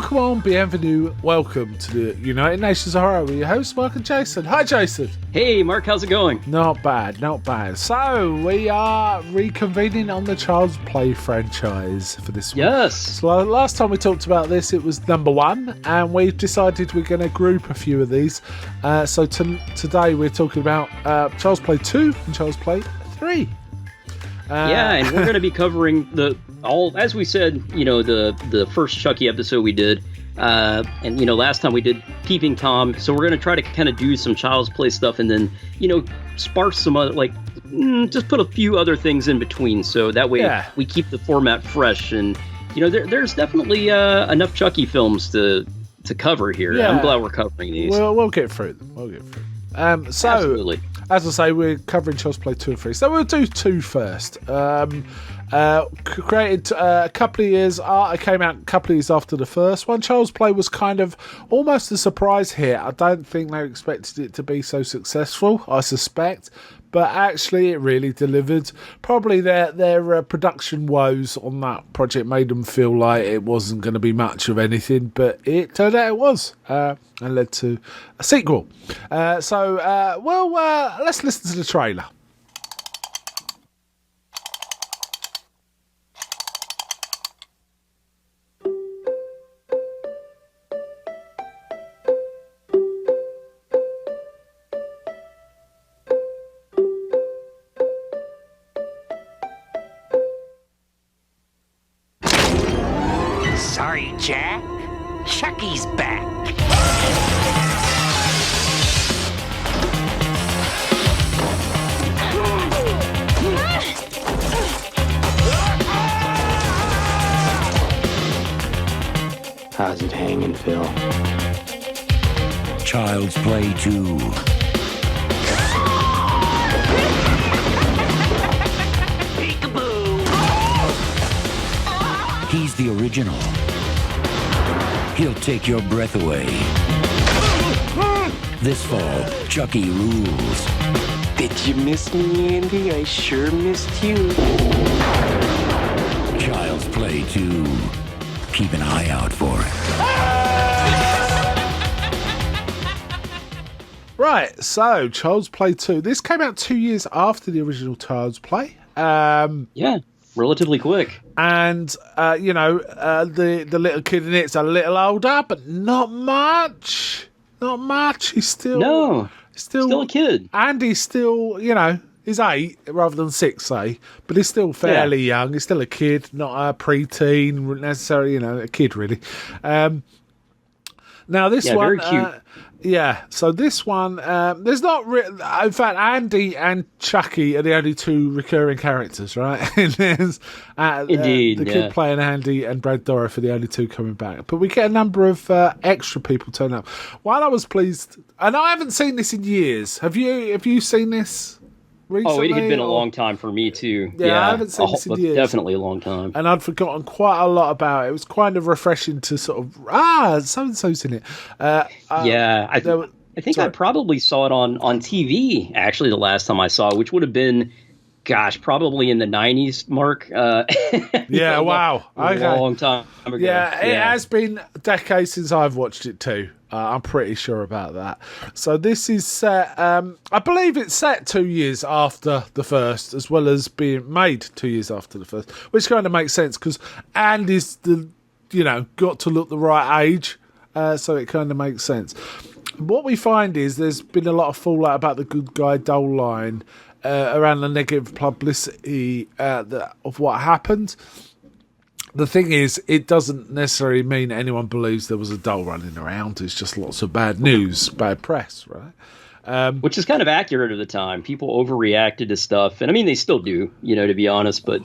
Bonjour, come on, bienvenue, welcome to the United Nations of Horror with your hosts, Mark and Jason. Hi, Jason. Hey, Mark, how's it going? Not bad, not bad. So, we are reconvening on the Child's Play franchise for this week. Yes. So, last time we talked about this, it was number 1, and we've decided we're going to group a few of these. So, today we're talking about Child's Play 2 and Child's Play 3. Yeah, and we're going to be covering as we said, the first Chucky episode we did, and last time we did Peeping Tom, so we're going to try to kind of do some Child's Play stuff, and then sparse some other, just put a few other things in between, so that way we keep the format fresh, and there's definitely enough Chucky films to cover here. Yeah. I'm glad we're covering these. We'll get through them. Absolutely. As I say, we're covering Child's Play 2 and 3. So we'll do 2 first. Created a couple of years, it came out a couple of years after the first one. Child's Play was kind of almost a surprise here. I don't think they expected it to be so successful, I suspect. But actually, it really delivered. Probably their production woes on that project made them feel like it wasn't going to be much of anything. But it turned out it was, and led to a sequel. Let's listen to the trailer. Sorry, Jack. Chucky's back. How's it hanging, Phil? Child's Play 2. Peekaboo! He's the original. He'll take your breath away. This fall, Chucky rules. Did you miss me, Andy? I sure missed you. Child's Play 2. Keep an eye out for it. Right, so Child's Play 2. This came out 2 years after the original Child's Play. Relatively quick. And, the little kid in it's a little older, but not much. Not much. He's still a kid. And he's still, he's 8 rather than 6, say. But he's still fairly young. He's still a kid, not a preteen necessarily, a kid, really. Now, this one... very cute. So this one, there's not... in fact, Andy and Chucky are the only 2 recurring characters, right? There's, Indeed, the kid playing Andy and Brad Dourif are the only 2 coming back. But we get a number of extra people turn up. While I was pleased... And I haven't seen this in years. Have you seen this recently? Oh, it had been a long time for me, too. Yeah, I haven't seen this in years. Definitely a long time. And I'd forgotten quite a lot about it. It was kind of refreshing to sort of, so-and-so's in it. I think I probably saw it on TV, actually, the last time I saw it, which would have been, probably in the 90s, Mark. Wow. A long time ago. Yeah, it has been decades since I've watched it too. I'm pretty sure about that. So this is set, I believe it's set 2 years after the first, as well as being made 2 years after the first, which kind of makes sense because Andy's got to look the right age, so it kind of makes sense. What we find is there's been a lot of fallout about the good guy Dole line around the negative publicity of what happened. The thing is, it doesn't necessarily mean anyone believes there was a doll running around. It's just lots of bad news, bad press, right? Which is kind of accurate at the time. People overreacted to stuff. And I mean, they still do, to be honest. But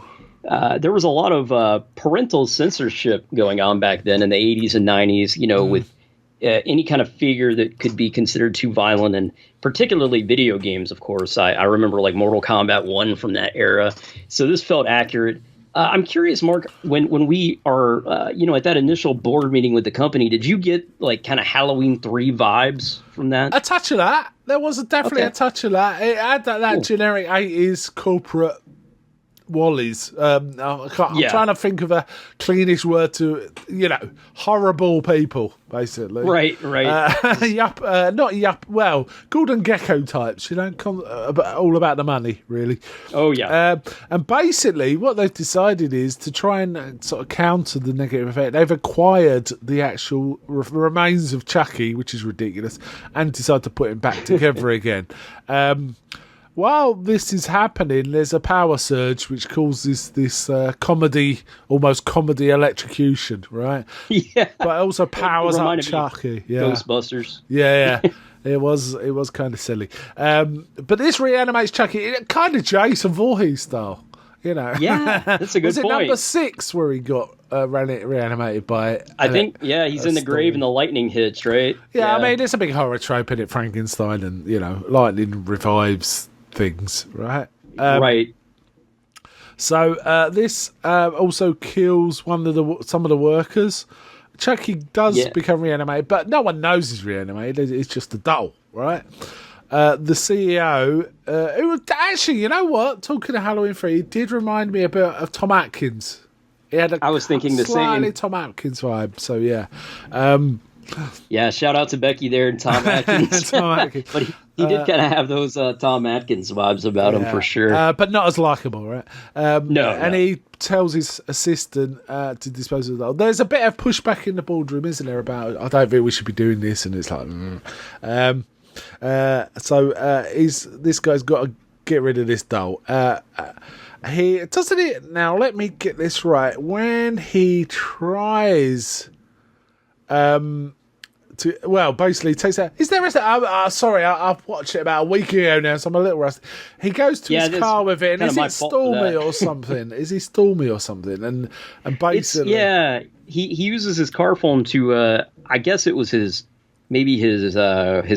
there was a lot of parental censorship going on back then in the 80s and 90s, with any kind of figure that could be considered too violent, and particularly video games, of course. I remember like Mortal Kombat 1 from that era. So this felt accurate. I'm curious, Mark, when we are, at that initial board meeting with the company, did you get like kind of Halloween 3 vibes from that? A touch of that. There was definitely a touch of that. It had that generic 80s corporate Wallies. I'm Yeah. trying to think of a cleanish word to, horrible people, basically. Right. Not yup. Well, Gordon Gecko types, all about the money, really. Oh, yeah. And basically, what they've decided is to try and sort of counter the negative effect. They've acquired the actual remains of Chucky, which is ridiculous, and decided to put him back together again. While this is happening, there's a power surge which causes this almost comedy electrocution, right? Yeah. But it also powers up Reminded me of Chucky. Yeah. Ghostbusters. Yeah. It was kind of silly. But this reanimates Chucky, kind of Jason Voorhees style. Yeah, that's a good Was it point. number 6 where he got reanimated by? I think, he's in the grave and the lightning hits, right? Yeah, I mean, it's a big horror trope in it, Frankenstein, and lightning revives things, right? Right. So this also kills some of the workers. Chucky does become reanimated, but no one knows he's reanimated. It's just a doll, right? The CEO, who actually, you know what? Talking of Halloween 3, it did remind me a bit of Tom Atkins. He had I was thinking the slightly same. Tom Atkins vibe. So yeah, Yeah, shout out to Becky there and Tom Atkins. Tom Atkins. But he did kind of have those Tom Atkins vibes about him for sure. But not as likable, right? No. And he tells his assistant to dispose of the doll. There's a bit of pushback in the boardroom, isn't there? About I don't think we should be doing this, and it's like, this guy's got to get rid of this doll. He doesn't it now. Let me get this right. When he tries, basically takes out. Is there a? Sorry, I've watched it about a week ago now, so I'm a little rusty. He goes to his car with it, and is it Stormy or something? Is he Stormy or something? And basically, he uses his car phone to. I guess it was his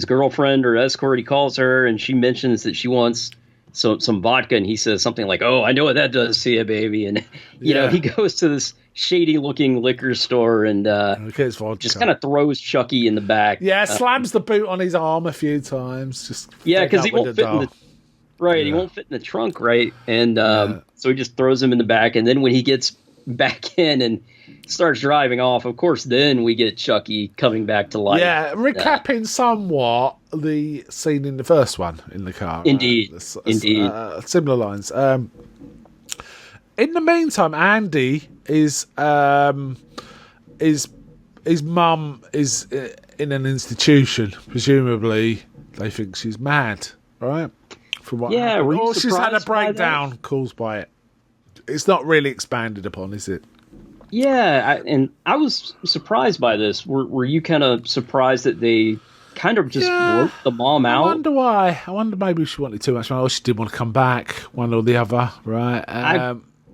girlfriend or escort. He calls her, and she mentions that she wants some vodka, and he says something like, "Oh, I know what that does to you, baby." And you know, he goes to this shady-looking liquor store and just kind of throws Chucky in the back. Yeah, slams the boot on his arm a few times. Because he won't fit in the he won't fit in the trunk, right? And so he just throws him in the back, and then when he gets back in and starts driving off, of course, then we get Chucky coming back to life. Yeah, recapping somewhat the scene in the first one in the car. Indeed. Similar lines. In the meantime, Andy his mum is in an institution. Presumably, they think she's mad, right? From what happened. Or she's had a breakdown caused by it. It's not really expanded upon, is it? Yeah, I was surprised by this. Were you kind of surprised that they kind of just wrote the mom out? I wonder why. I wonder maybe she wanted too much money, or she didn't want to come back, one or the other, right?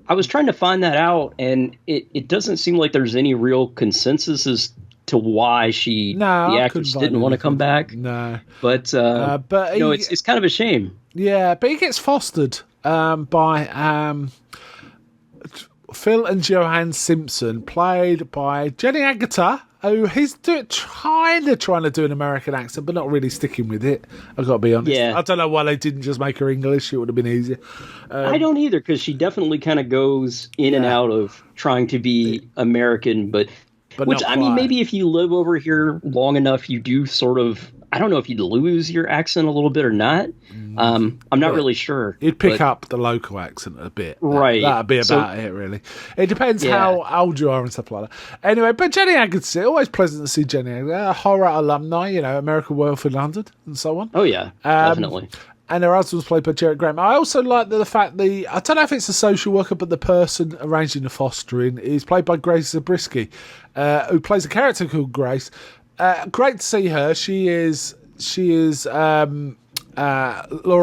I was trying to find that out, and it doesn't seem like there's any real consensus as to why the actress didn't want to come back. No, but it's kind of a shame. Yeah, but he gets fostered by Phil and Joanne Simpson, played by Jenny Agutter, who he's trying to do an American accent, but not really sticking with it. I've got to be honest. Yeah. I don't know why they didn't just make her English. It would have been easier. I don't either, because she definitely kind of goes in and out of trying to be American, but which, I mean, maybe if you live over here long enough, you do sort of, I don't know if you'd lose your accent a little bit or not. I'm not really sure. You'd pick up the local accent a bit. Right. That'd be about it, really. It depends how old you are and stuff like that. Anyway, but Jenny Agutter, always pleasant to see Jenny Agutter, horror alumni, American Werewolf in London and so on. Oh, yeah, definitely. And her husband was played by Gerrit Graham. I also like the fact I don't know if it's a social worker, but the person arranging the fostering is played by Grace Zabriskie, who plays a character called Grace. Great to see her. She is Laura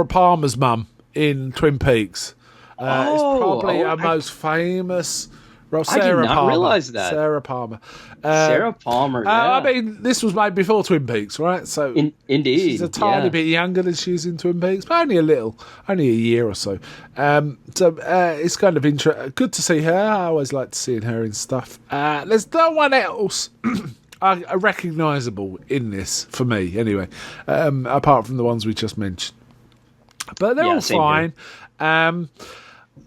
Palmer's mum in Twin Peaks. It's probably her most famous role. I did not realize that. Sarah Palmer. Sarah Palmer, yeah. I mean, this was made before Twin Peaks, right? So indeed. She's a tiny bit younger than she is in Twin Peaks, but only a year or so. It's kind of good to see her. I always like seeing her in stuff. There's no one else recognisable in this, for me, anyway, apart from the ones we just mentioned. But they're all fine.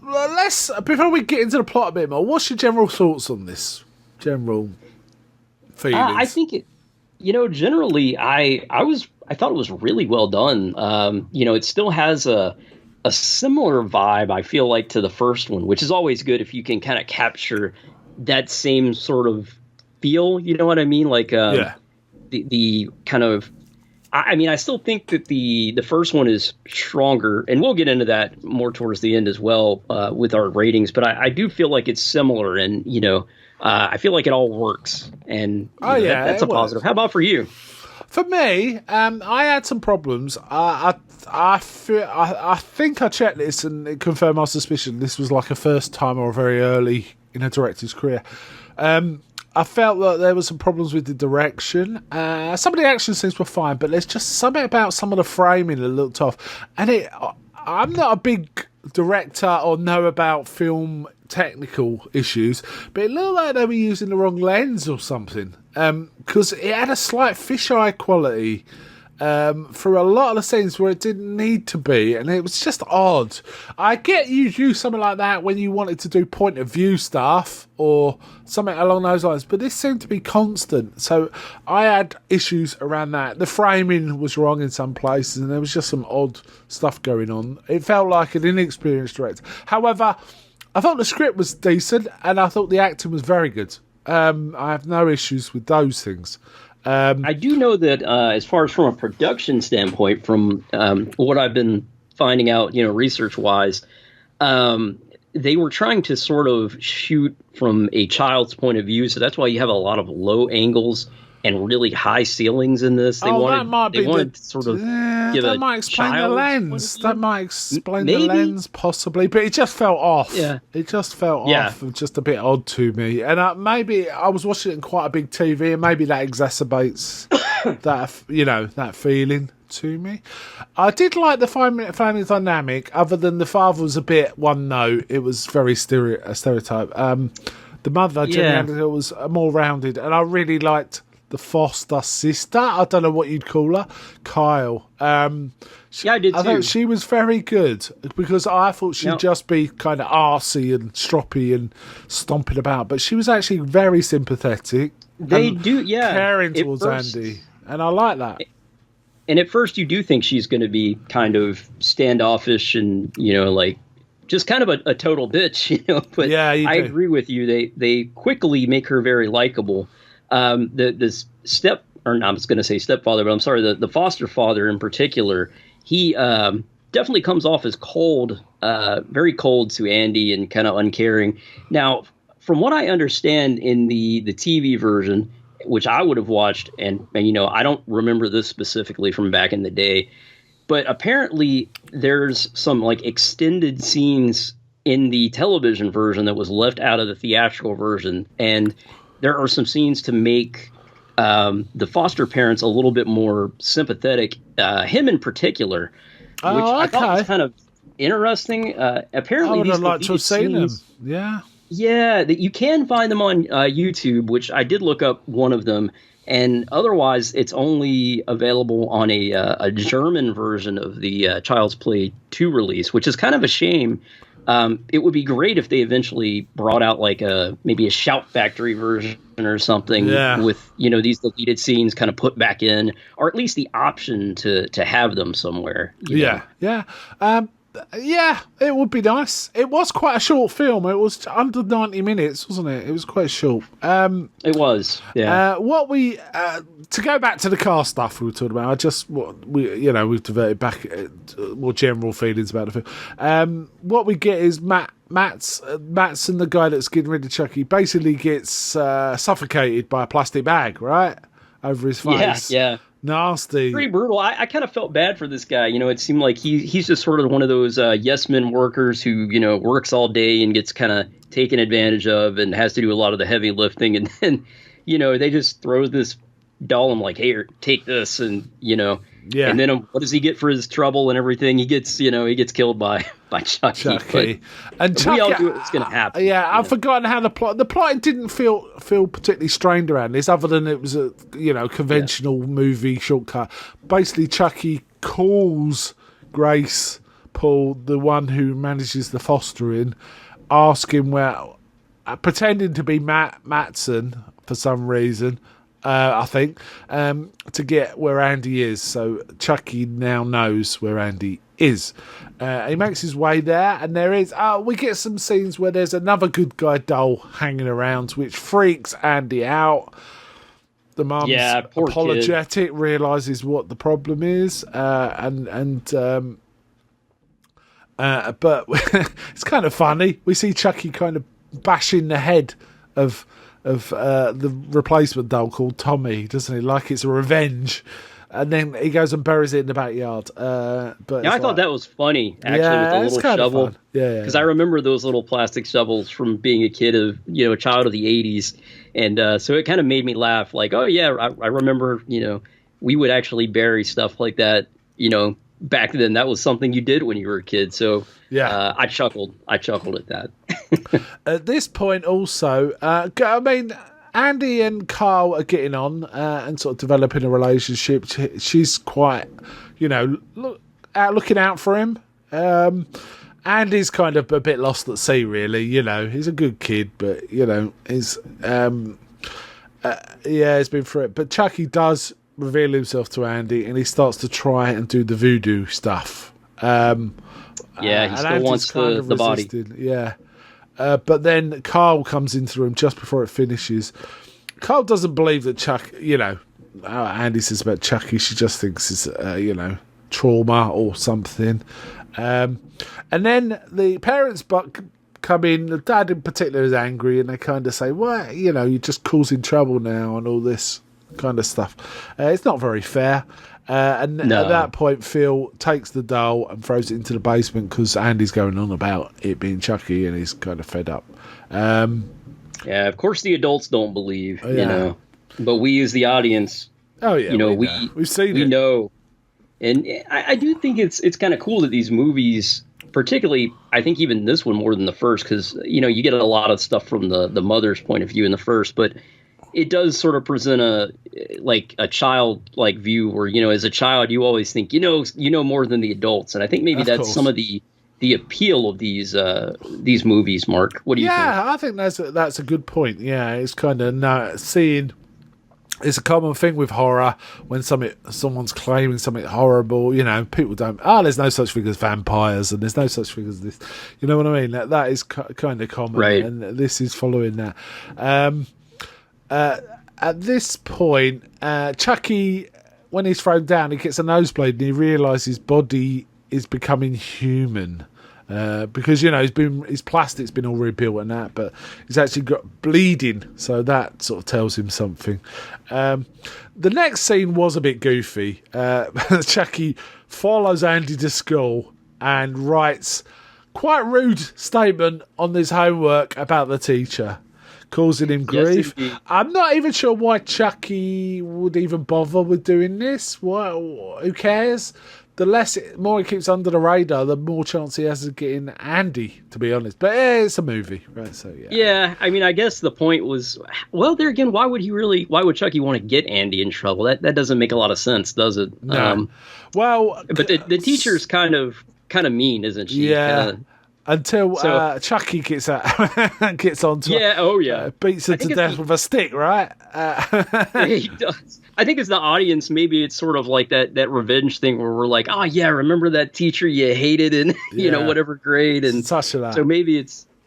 let's before we get into the plot a bit more. What's your general thoughts on this? General feelings. I think it. Generally, I thought it was really well done. It still has a similar vibe, I feel like, to the first one, which is always good if you can kind of capture that same sort of feel. You know what I mean? Like the kind of. I still think that the first one is stronger, and we'll get into that more towards the end as well with our ratings. But I do feel like it's similar, and I feel like it all works, and that's a positive. How about for you? For me, I had some problems. I think I checked this and it confirmed my suspicion. This was like a first time or very early in a director's career. I felt that there were some problems with the direction. Some of the action scenes were fine, but there's just something about some of the framing that looked off. And I'm not a big director or know about film technical issues, but it looked like they were using the wrong lens or something. Because it had a slight fisheye quality for a lot of the scenes where it didn't need to be, and it was just odd. I get you use something like that when you wanted to do point of view stuff or something along those lines, but this seemed to be constant, so I had issues around that. The framing was wrong in some places, and there was just some odd stuff going on. It felt like an inexperienced director. However, I thought the script was decent, and I thought the acting was very good. I have no issues with those things. I do know that as far as from a production standpoint, from what I've been finding out, research-wise, they were trying to sort of shoot from a child's point of view, so that's why you have a lot of low angles and really high ceilings in this. They wanted to sort of give that might explain the lens. That might explain Maybe. the lens, possibly, but it just felt off. Yeah, it just felt off and just a bit odd to me. And maybe I was watching it in quite a big TV, and maybe that exacerbates that feeling to me. I did like the family dynamic, other than the father was a bit one note. It was very stereotype. The mother, Jenny Aniston, was more rounded, and I really liked the foster sister. I don't know what you'd call her, Kyle. I did too. I thought she was very good, because I thought she'd just be kind of arsey and stroppy and stomping about, but she was actually very sympathetic. Caring towards Andy, and I like that. And at first, you do think she's going to be kind of standoffish and just kind of a total bitch, But I agree with you. They quickly make her very likable. The stepfather, but I'm sorry, the foster father in particular, he definitely comes off as cold, very cold to Andy and kind of uncaring. Now, from what I understand in the TV version, which I would have watched, and I don't remember this specifically from back in the day, but apparently there's some extended scenes in the television version that was left out of the theatrical version, and there are some scenes to make the foster parents a little bit more sympathetic, him in particular, which I thought was kind of interesting. Apparently, I would have liked to have seen them. Yeah, that you can find them on YouTube, which I did look up one of them, and otherwise it's only available on a German version of the Child's Play 2 release, which is kind of a shame. It would be great if they eventually brought out maybe a Shout Factory version or something with these deleted scenes kind of put back in, or at least the option to have them somewhere. Yeah, it would be nice. It was quite a short film. It was under 90 minutes, wasn't it? It was quite short. It was. Yeah. To go back to the car stuff we were talking about, we've diverted back more general feelings about the film. What we get is Matt's and the guy that's getting rid of Chucky basically gets suffocated by a plastic bag, right? Over his face. Yeah. Nasty. Pretty brutal. I kind of felt bad for this guy. It seemed like he's just sort of one of those yes men workers who, works all day and gets kind of taken advantage of and has to do a lot of the heavy lifting. And then, they just throw this doll and like, hey, take this. And, and then what does he get for his trouble and everything? He gets, he gets killed by Chucky. And Chucky, we all knew it was going to happen. Yeah, I've forgotten how the plot didn't feel particularly strained around this, other than it was a movie shortcut. Basically, Chucky calls Grace Paul, the one who manages the fostering, ask him pretending to be Matson for some reason, I think, to get where Andy is. So Chucky now knows where Andy is. He makes his way there, and we get some scenes where there's another good guy doll hanging around, which freaks Andy out. The mum's apologetic, realises what the problem is, but it's kind of funny. We see Chucky kind of bashing the head of the replacement doll called Tommy, doesn't he? Like it's a revenge. And then he goes and buries it in the backyard. I thought that was funny, actually, with the little shovel. Yeah. Because I remember those little plastic shovels from being a kid a child of the 80s. And so it kind of made me laugh. Like, oh, yeah, I remember, we would actually bury stuff like that, back then. That was something you did when you were a kid. So yeah, I chuckled at that. At this point also, Andy and Carl are getting on and sort of developing a relationship. She's quite, looking out for him. Andy's kind of a bit lost at sea, really. He's a good kid, but, he's been through it. But Chucky does reveal himself to Andy, and he starts to try and do the voodoo stuff. He still wants the body. Yeah. But then Carl comes into the room just before it finishes. Carl doesn't believe that Andy says about Chucky, she just thinks it's, trauma or something. And then the parents come in, the dad in particular is angry, and they kind of say, well, you're just causing trouble now and all this kind of stuff. It's not very fair. At that point, Phil takes the doll and throws it into the basement because Andy's going on about it being Chucky, and he's kind of fed up. Of course the adults don't believe, but we as the audience, we've seen it. We know. And I do think it's kind of cool that these movies, particularly, I think even this one more than the first, because, you get a lot of stuff from the mother's point of view in the first, but it does sort of present a childlike view where, as a child, you always think, more than the adults. And I think maybe that's some of the appeal of these movies, Mark. What do you think? Yeah, I think that's a good point. Yeah, it's kind of seeing. It's a common thing with horror when someone's claiming something horrible. People don't. There's no such thing as vampires, and there's no such thing as this. You know what I mean? That is kind of common, right? And this is following that. At this point, Chucky, when he's thrown down, he gets a nosebleed and he realises his body is becoming human. Because his plastic's been all rebuilt and that, but he's actually got bleeding, so that sort of tells him something. The next scene was a bit goofy. Chucky follows Andy to school and writes quite rude statement on his homework about the teacher, causing him grief. Yes, I'm not even sure why Chucky would even bother with doing this. Who cares? The more he keeps under the radar, the more chance he has of getting Andy, to be honest. But it's a movie, right? So yeah. Yeah, I guess the point was, well, there again, why would Chucky want to get Andy in trouble? That doesn't make a lot of sense, does it? No. But the teacher's kind of mean, isn't she? Yeah. Until Chucky gets onto her, beats her to death with a stick, right? He does. I think as the audience, maybe it's sort of like that revenge thing where we're like, oh yeah, remember that teacher you hated in whatever grade, and so maybe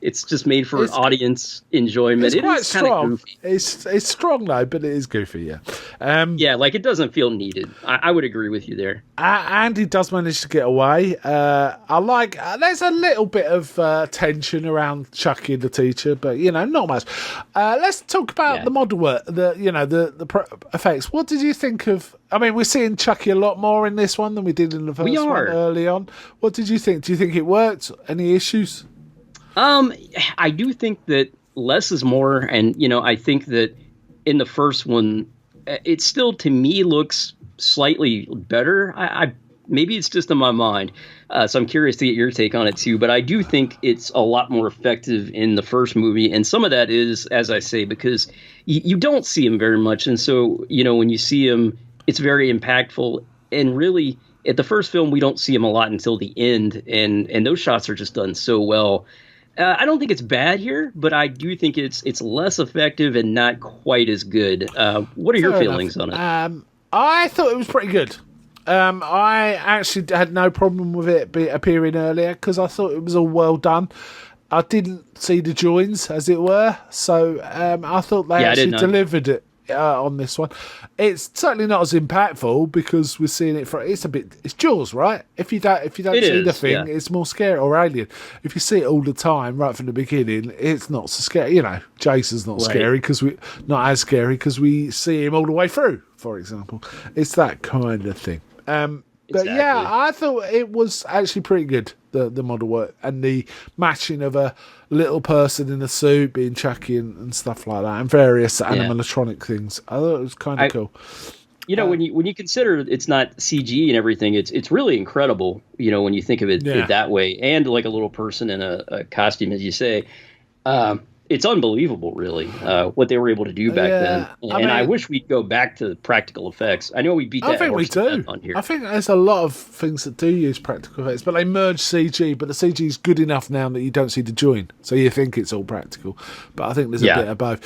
it's just made for audience enjoyment. It's quite strong. Goofy. It's strong though, but it is goofy. Yeah. It doesn't feel needed. I would agree with you there. Andy does manage to get away. I like. There's a little bit of tension around Chucky and the teacher, but not much. Let's talk about the model work. The effects. What did you think of? I mean, we're seeing Chucky a lot more in this one than we did in the first one early on. What did you think? Do you think it worked? Any issues? I do think that less is more, and I think that in the first one, it still to me looks slightly better. I maybe it's just in my mind, so I'm curious to get your take on it too. But I do think it's a lot more effective in the first movie, and some of that is, as I say, because you don't see him very much, and so when you see him, it's very impactful. And really, at the first film, we don't see him a lot until the end, and those shots are just done so well. I don't think it's bad here, but I do think it's less effective and not quite as good. What are your Fair feelings enough. on it? I thought it was pretty good. I actually had no problem with it appearing earlier because I thought it was all well done. I didn't see the joins, as it were, so I thought they actually delivered it on this one. It's certainly not as impactful because we're seeing it for it's Jaws, right? If you don't see the thing, it's more scary, or Alien. If you see it all the time right from the beginning, it's not so scary. You know, Jason's not scary because not as scary because we see him all the way through. For example, it's that kind of thing. But yeah, I thought it was actually pretty good, the model work and the matching of a little person in a suit being Chucky and stuff like that, and various animatronic things. I thought it was kind of cool. You know, when you consider it's not CG and everything, it's really incredible. You know, when you think of it that way, and like a little person in a costume, as you say. It's unbelievable, really, what they were able to do back then. And I wish we'd go back to practical effects. I know we beat that. I think we do. On here. I think there's a lot of things that do use practical effects, but they merge CG. But the CG is good enough now that you don't see the join, so you think it's all practical. But I think there's a bit of both.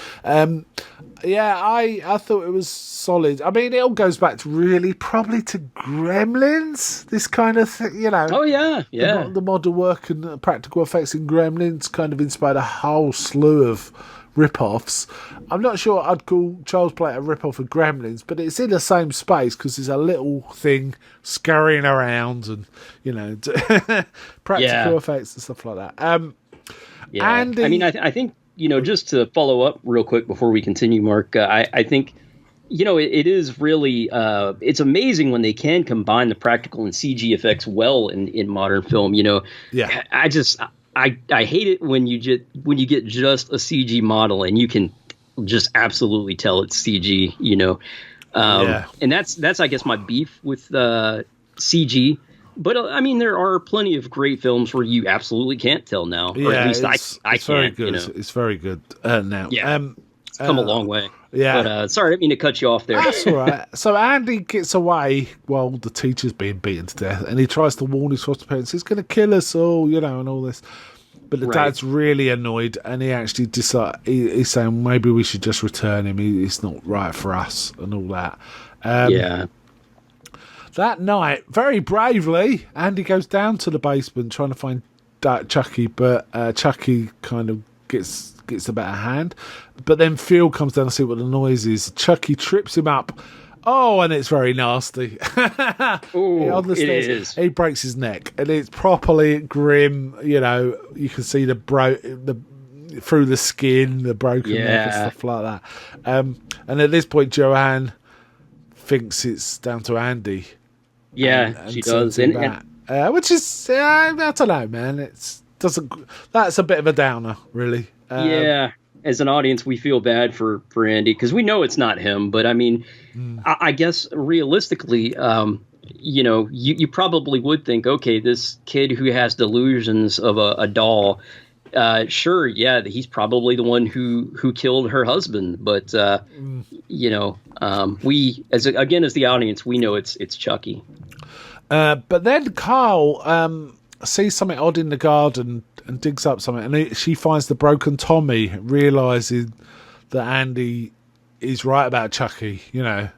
I thought it was solid. I mean, it all goes back to really probably to Gremlins, this kind of thing, you know. Oh, yeah. The model work and the practical effects in Gremlins kind of inspired a whole slew of rip-offs. I'm not sure I'd call Child's Play a rip-off of Gremlins, but it's in the same space because there's a little thing scurrying around and, you know, practical effects and stuff like that. And I mean, I think, you know, just to follow up real quick before we continue, Mark, I think, you know, it is really, it's amazing when they can combine the practical and CG effects well in modern film. You know, I hate it when you get just a CG model and you can just absolutely tell it's CG, you know. And that's I guess my beef with CG. But I mean, there are plenty of great films where you absolutely can't tell now. Or at least I can't. Very good. You know? It's very good now. Yeah, it's come a long way. Yeah. But sorry, I didn't mean to cut you off there. That's all right. So Andy gets away while the teacher's being beaten to death, and he tries to warn his foster parents, he's going to kill us all, you know, and all this. But the dad's really annoyed, and he actually he's saying maybe we should just return him. He's not right for us, and all that. That night, very bravely, Andy goes down to the basement trying to find Chucky, but Chucky kind of gets the better hand. But then Phil comes down to see what the noise is. Chucky trips him up. Oh, and it's very nasty. Ooh, on the stairs, it is. He breaks his neck, and it's properly grim. You know, you can see the through the skin, the broken neck and stuff like that. And at this point, Joanne thinks it's down to Andy. Yeah, she does. Which is, I don't know, man. That's a bit of a downer, really. As an audience, we feel bad for Andy because we know it's not him. But I mean, I guess realistically, you know, you probably would think, okay, this kid who has delusions of a doll, sure, he's probably the one who killed her husband. But you know, we as the audience, we know it's Chucky. But then Carl sees something odd in the garden and digs up something, and she finds the broken Tommy, realising that Andy is right about Chucky, you know.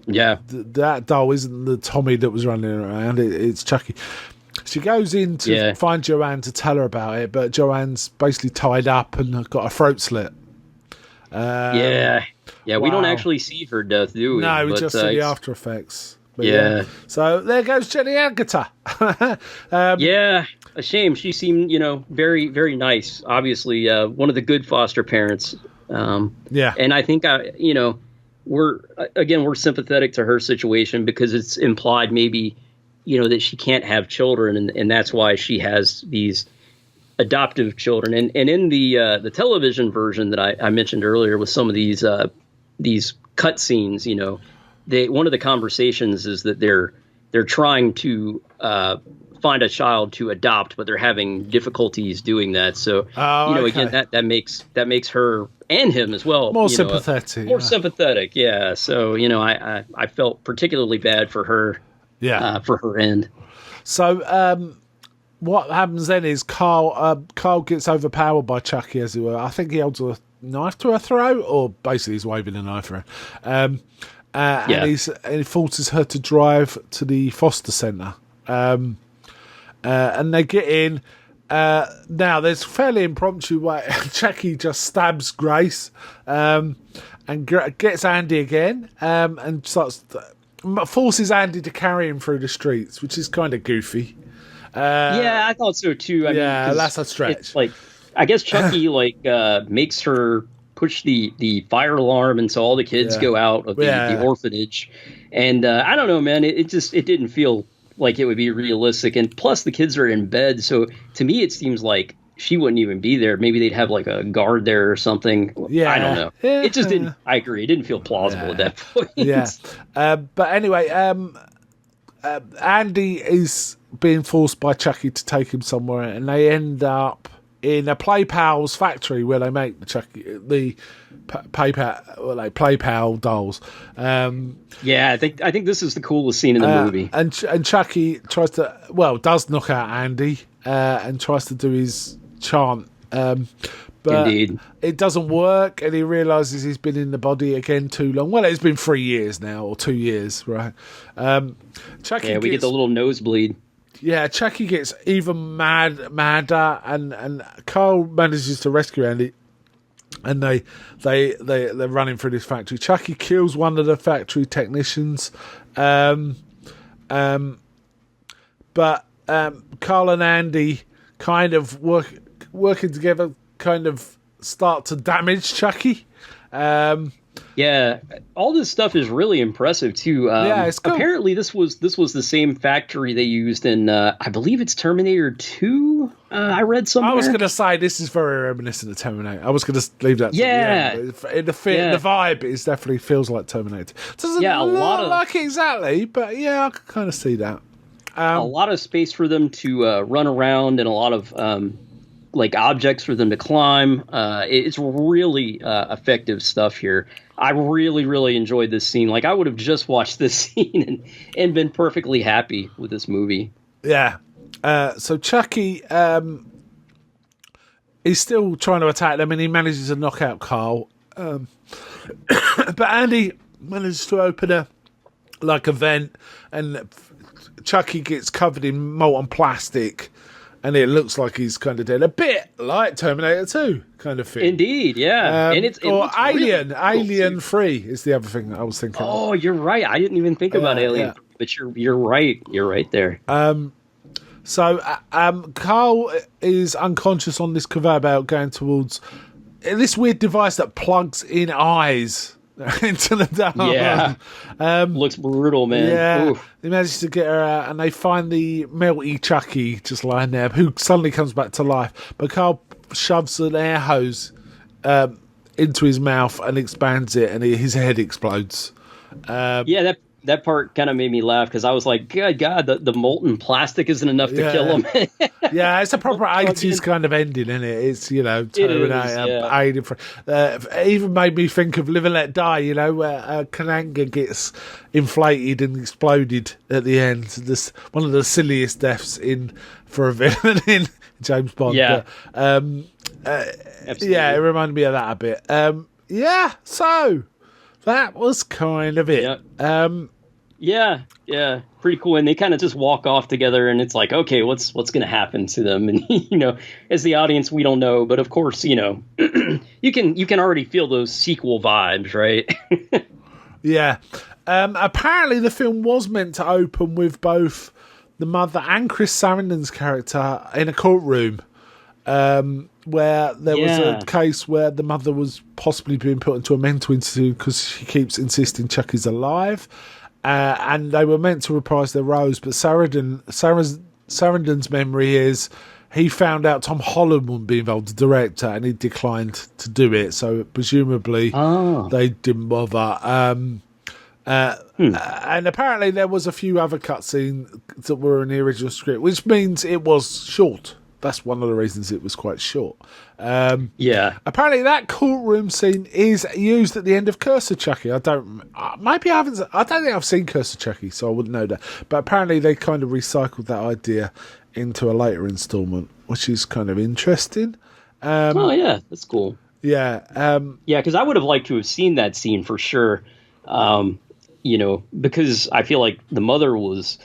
Yeah. That doll isn't the Tommy that was running around, it's Chucky. She goes in to find Joanne to tell her about it, but Joanne's basically tied up and got a throat slit. We don't actually see her death, do we? No, we just see the after effects. But so there goes Jenny Agutter. A shame. She seemed, you know, very, very nice. Obviously, one of the good foster parents. And I think, you know, we're sympathetic to her situation because it's implied maybe, you know, that she can't have children, and that's why she has these adoptive children. And in the television version that I mentioned earlier with some of these cut scenes, you know, one of the conversations is that they're trying to find a child to adopt, but they're having difficulties doing that. So, again, that makes her and him as well more sympathetic. Sympathetic. Yeah. So, you know, I felt particularly bad for her for her end. So what happens then is Carl gets overpowered by Chucky, as it were. I think he holds a knife to her throat, or basically he's waving a knife around. And he forces her to drive to the foster centre. And they get in. Now, there's fairly impromptu way. Chucky just stabs Grace and gets Andy again and forces Andy to carry him through the streets, which is kind of goofy. Yeah, I thought so too. I mean, that's a stretch. It's like, I guess Chucky makes her push the fire alarm, and so all the kids go out of the orphanage. And I don't know, man. It didn't feel like it would be realistic. And plus, the kids are in bed, so to me, it seems like she wouldn't even be there. Maybe they'd have like a guard there or something. Yeah, I don't know. Yeah. It just didn't. I agree. It didn't feel plausible at that point. Yeah. But anyway, Andy is being forced by Chucky to take him somewhere, and they end up in a Play Pal's factory where they make the Play Pal dolls. Yeah, I think this is the coolest scene in the movie. And Chucky does knock out Andy and tries to do his chant. But Indeed. It doesn't work, and he realises he's been in the body again too long. Well, it's been 3 years now, or 2 years, right? Chucky we get the little nosebleed. Yeah, Chucky gets even madder, and Carl manages to rescue Andy, and they're running through this factory. Chucky kills one of the factory technicians, but Carl and Andy kind of working together kind of start to damage Chucky. Yeah, all this stuff is really impressive too. It's cool. Apparently, this was the same factory they used in, I believe it's Terminator 2. I read somewhere. I was going to say this is very reminiscent of Terminator. I was going to leave that. The vibe is definitely feels like Terminator. Doesn't look like it exactly, but yeah, I can kind of see that. A lot of space for them to run around, and a lot of like objects for them to climb. It's really effective stuff here. I really, really enjoyed this scene. Like, I would have just watched this scene and been perfectly happy with this movie. Yeah. So Chucky is still trying to attack them, and he manages to knock out Carl. But Andy manages to open a vent, and Chucky gets covered in molten plastic, and it looks like he's kind of dead. A bit like Terminator 2 kind of thing. Indeed, yeah. And or Alien. Really Alien 3 is the other thing that I was thinking. Oh, you're right. I didn't even think about Alien 3, but you're right. You're right there. So Carl is unconscious on this conveyor belt going towards this weird device that plugs in eyes into the dark. Yeah. Looks brutal, man. Yeah. Oof. They manage to get her out, and they find the melty Chucky just lying there, who suddenly comes back to life. But Carl shoves an air hose into his mouth and expands it, and his head explodes. That part kind of made me laugh, because I was like, good God, the molten plastic isn't enough to kill him. Yeah, it's a proper 80s kind of ending, isn't it? It's, Terminator, even made me think of Live and Let Die, where Kananga gets inflated and exploded at the end. This one of the silliest deaths for a villain in James Bond. Yeah. But, it reminded me of that a bit. So that was kind of it. Yeah. Yeah, pretty cool. And they kind of just walk off together, and it's like, okay, what's going to happen to them? And as the audience, we don't know, but of course, you can already feel those sequel vibes, right? Yeah. Apparently, the film was meant to open with both the mother and Chris Sarandon's character in a courtroom, where there was a case where the mother was possibly being put into a mental institute because she keeps insisting Chucky's alive. And they were meant to reprise their roles, but Sarandon's memory is he found out Tom Holland wouldn't be involved, the director, and he declined to do it. So presumably they didn't bother. And apparently there was a few other cutscenes that were in the original script, which means it was short. that's one of the reasons it was quite short. Yeah. Apparently, that courtroom scene is used at the end of Curse of Chucky. I don't think I've seen Curse of Chucky, so I wouldn't know that. But apparently, they kind of recycled that idea into a later installment, which is kind of interesting. Oh yeah, that's cool. Yeah, Yeah, because I would have liked to have seen that scene for sure. Because I feel like the mother was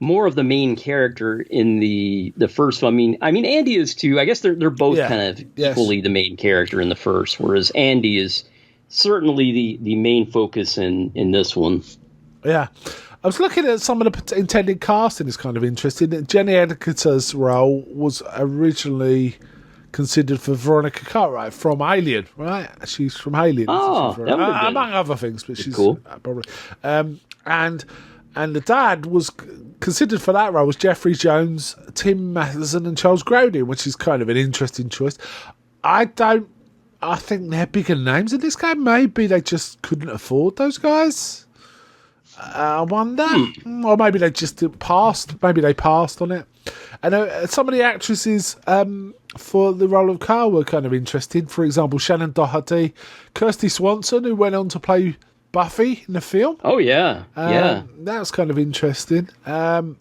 more of the main character in the first one. I mean, Andy is too. I guess they're both kind of equally the main character in the first, whereas Andy is certainly the main focus in this one. Yeah. I was looking at some of the intended casting. Is kind of interesting. Jenny Agutt's role was originally considered for Veronica Cartwright from Alien, right? She's from Alien. Oh, that would have been among other things, but she's cool. Probably. And the dad was considered for that role was Jeffrey Jones, Tim Matheson, and Charles Grodin, which is kind of an interesting choice. I think they're bigger names in this game. Maybe they just couldn't afford those guys. I wonder. Or maybe they just passed. Maybe they passed on it. And some of the actresses for the role of Carl were kind of interesting. For example, Shannon Doherty, Kirsty Swanson, who went on to play Buffy in the film. Oh, yeah. Yeah. That was kind of interesting. So,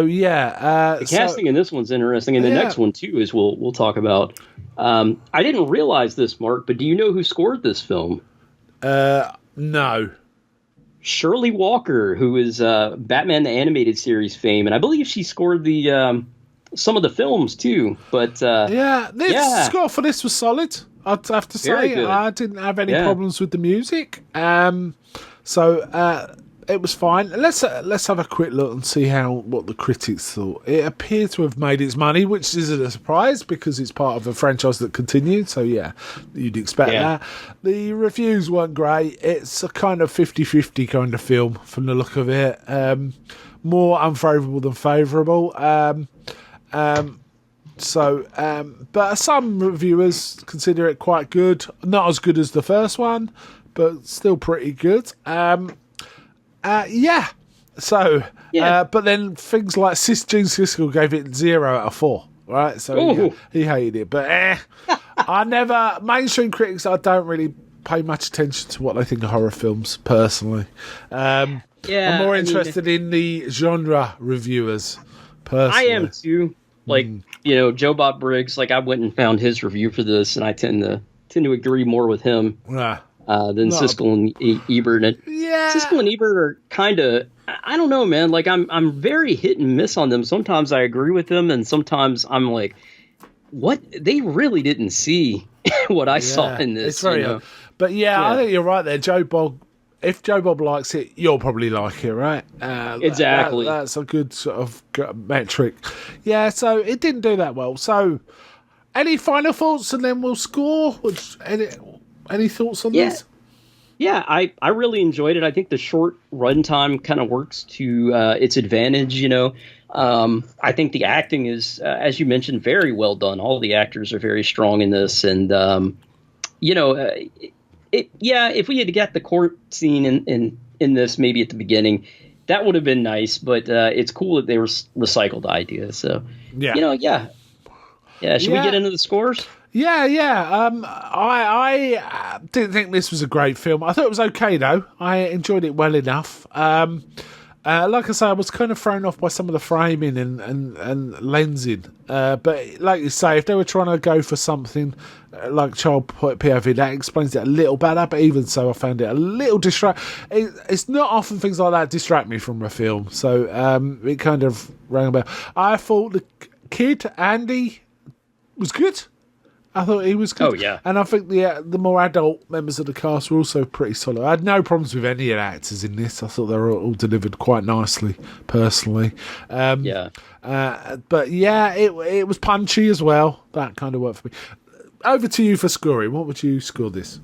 yeah. The casting in this one's interesting. And the next one, too, is we'll talk about. I didn't realize this, Mark, but do you know who scored this film? No. Shirley Walker, who is Batman the Animated Series fame, and I believe she scored the some of the films too. But the score for this was solid. I'd have to say I didn't have any problems with the music, so it was fine. Let's have a quick look and see what the critics thought. It appeared to have made its money, which isn't a surprise because it's part of a franchise that continued. So yeah, you'd expect that. The reviews weren't great. It's a kind of 50-50 kind of film from the look of it. More unfavourable than favourable. But some reviewers consider it quite good. Not as good as the first one, but still pretty good. But then things like Gene Siskel gave it 0 out of 4, right? So he hated it. But mainstream critics, I don't really pay much attention to what they think of horror films, personally. I'm more interested in the genre reviewers, personally. I am too. Like, Joe Bob Briggs, like I went and found his review for this, and I tend to agree more with him. Than Siskel and Ebert. And Siskel and Ebert are kind of, I don't know, man. Like I'm very hit and miss on them. Sometimes I agree with them, and sometimes I'm like, what? They really didn't see what I saw in this. It's very, but I think you're right there, Joe Bob. If Joe Bob likes it, you'll probably like it, right? Exactly. That's a good sort of metric. Yeah, so it didn't do that well. So, any final thoughts, and then we'll score. Any thoughts on this? Yeah, I really enjoyed it. I think the short runtime kind of works to its advantage, I think the acting is, as you mentioned, very well done. All the actors are very strong in this. And, if we had got the court scene in this maybe at the beginning, that would have been nice. But it's cool that they recycled the idea. So, Should we get into the scores? I didn't think this was a great film. I thought it was okay, though. I enjoyed it well enough. Like I say, I was kind of thrown off by some of the framing and lensing. But like you say, if they were trying to go for something like child POV, that explains it a little better. But even so, I found it a little It's not often things like that distract me from a film. So it kind of rang a bell. I thought the kid, Andy, was good. I thought he was good. Oh, yeah. And I think the more adult members of the cast were also pretty solid. I had no problems with any of the actors in this. I thought they were all delivered quite nicely, personally. But it was punchy as well. That kind of worked for me. Over to you for scoring. What would you score this?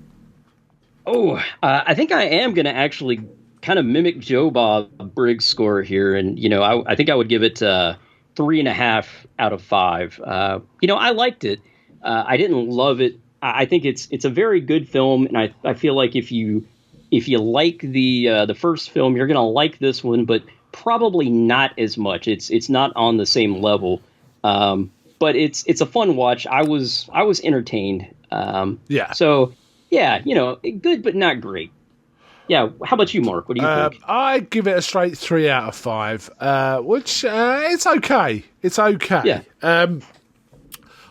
I think I am going to actually kind of mimic Joe Bob Briggs' score here. And, I think I would give it 3.5 out of 5. I liked it. I didn't love it. I think it's a very good film, and I feel like if you like the first film, you're gonna like this one, but probably not as much. It's not on the same level. But it's a fun watch. I was entertained. Yeah. So yeah, good but not great. Yeah. How about you, Mark? What do you think? I give it a straight 3 out of 5, which it's okay. It's okay. Yeah.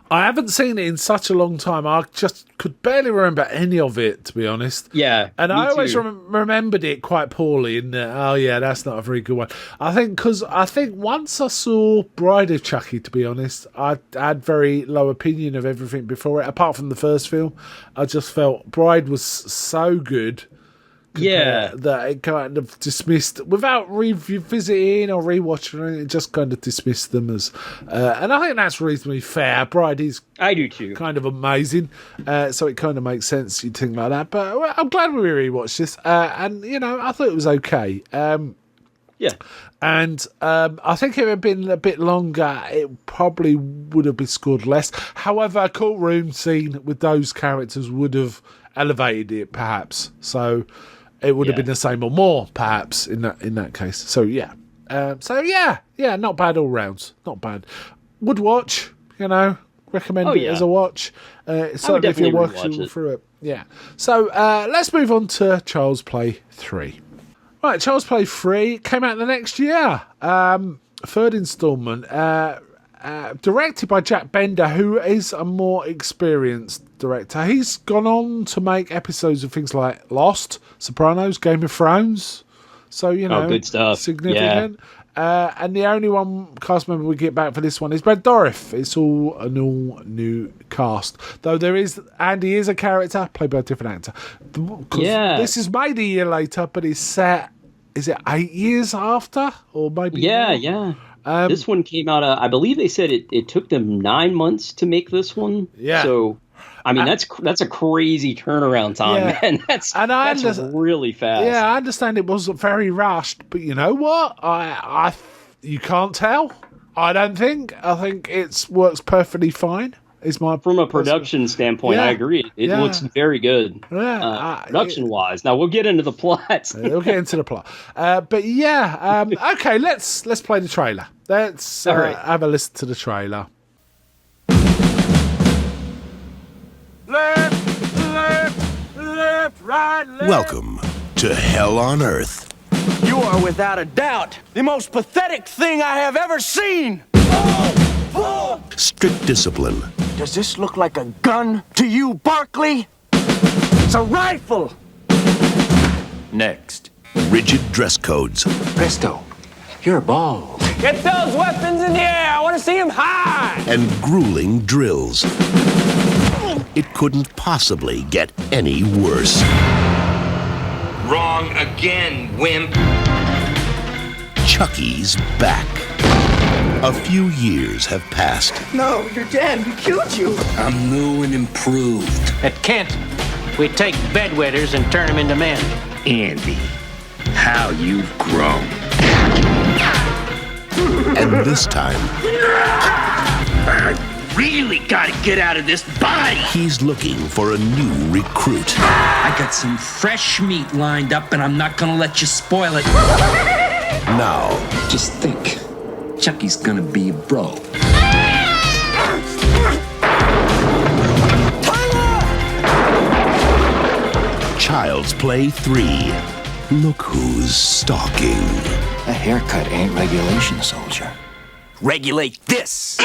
I haven't seen it in such a long time. I just could barely remember any of it, to be honest. Yeah, and me I always too. remembered it quite poorly. And oh yeah, that's not a very good one. I think once I saw Bride of Chucky, to be honest, I had very low opinion of everything before it. Apart from the first film, I just felt Bride was so good. Yeah, that it kind of dismissed without revisiting or rewatching. It just kind of dismissed them as, and I think that's reasonably fair. Bride is, I do too, kind of amazing, so it kind of makes sense you think like that. But I'm glad we rewatched this, and I thought it was okay. Yeah, and I think if it had been a bit longer, it probably would have been scored less. However, a courtroom scene with those characters would have elevated it, perhaps. So. It would have been the same or more, perhaps, in that case. So yeah, not bad all rounds. Not bad. Would watch, recommend it as a watch. Certainly if you're working through it. Yeah. So let's move on to Child's Play 3. Right, Child's Play 3 came out the next year. Third instalment. Directed by Jack Bender, who is a more experienced director. He's gone on to make episodes of things like Lost, Sopranos, Game of Thrones. So, good stuff. Significant. Yeah. And the only one cast member we get back for this one is Brad Dourif. It's all an all-new cast. Though Andy is a character, played by a different actor. This is made a year later, but it's set, is it 8 years after? Or maybe more? Yeah. This one came out, I believe they said it took them 9 months to make this one. Yeah. So, I mean, that's a crazy turnaround time, man. That's really fast. Yeah, I understand it was very rushed, but you know what? You can't tell. I don't think. I think it works perfectly fine. From a production standpoint, I agree. It looks very good, production-wise. Now we'll get into the plot. We'll get into the plot, but yeah, okay. Let's play the trailer. Let's have a listen to the trailer. Left, right, left. Welcome to Hell on Earth. You are without a doubt the most pathetic thing I have ever seen. Strict discipline. Does this look like a gun to you, Barkley? It's a rifle. Next. Rigid dress codes. Presto, you're bald. Get those weapons in the air. I want to see them high. And grueling drills. It couldn't possibly get any worse. Wrong again, wimp. Chucky's back. A few years have passed. No, you're dead. We killed you. I'm new and improved. At Kent, we take bedwetters and turn them into men. Andy, how you've grown. And this time, I really gotta get out of this body. He's looking for a new recruit. I got some fresh meat lined up, and I'm not gonna let you spoil it. Now, Just think, Chucky's gonna be a bro. Child's Play 3. Look who's stalking. A haircut ain't regulation, soldier. Regulate this.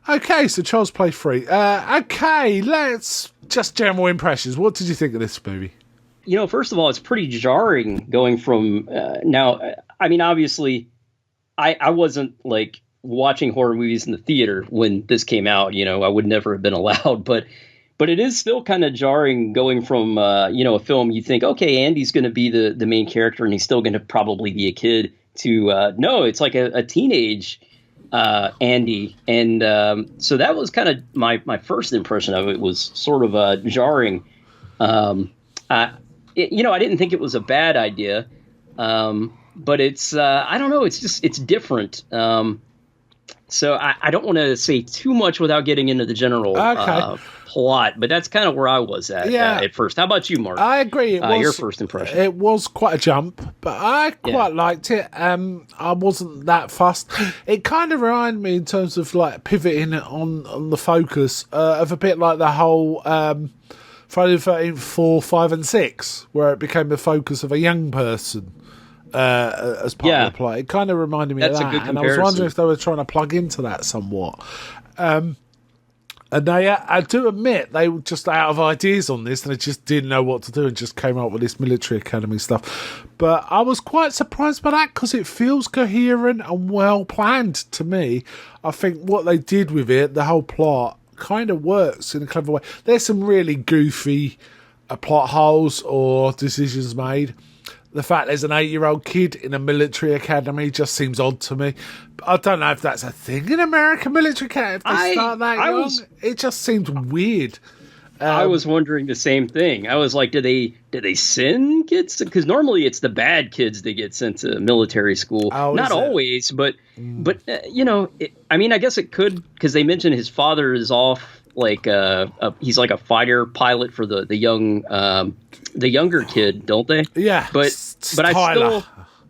Okay, so Child's Play 3. Okay, let's just general impressions. What did you think of this movie? First of all, it's pretty jarring going from now. I mean, obviously, I wasn't like watching horror movies in the theater when this came out. I would never have been allowed, but it is still kind of jarring going from a film you think, okay, Andy's going to be the main character and he's still going to probably be a kid, to no, it's like a teenage Andy, and so that was kind of my first impression of it. Was sort of jarring. I didn't think it was a bad idea, but it's I don't know, it's different. So I don't want to say too much without getting into the general plot, but that's kind of where I was at first. How about you, Mark? I agree. It was your first impression. It was quite a jump, but I quite liked it. I wasn't that fussed. It kind of reminded me in terms of like pivoting on the focus of a bit like the whole Friday the 13th 4, 5 and 6, where it became the focus of a young person. As part of the plot, it kind of reminded me of that, and I was wondering if they were trying to plug into that somewhat. And I do admit they were just out of ideas on this, and they just didn't know what to do, and just came up with this military academy stuff. But I was quite surprised by that because it feels coherent and well planned to me. I think what they did with it, the whole plot, kind of works in a clever way. There's some really goofy plot holes or decisions made. The fact there's an 8-year-old kid in a military academy just seems odd to me. I don't know if that's a thing in American military academy. If they start that young, it just seems weird. I was wondering the same thing. I was like, did they send kids? Because normally it's the bad kids that get sent to military school. Not always, but you know, I mean, I guess it could, because they mentioned his father is off. Like he's like a fighter pilot for the younger kid, don't they? Yeah, but Tyler.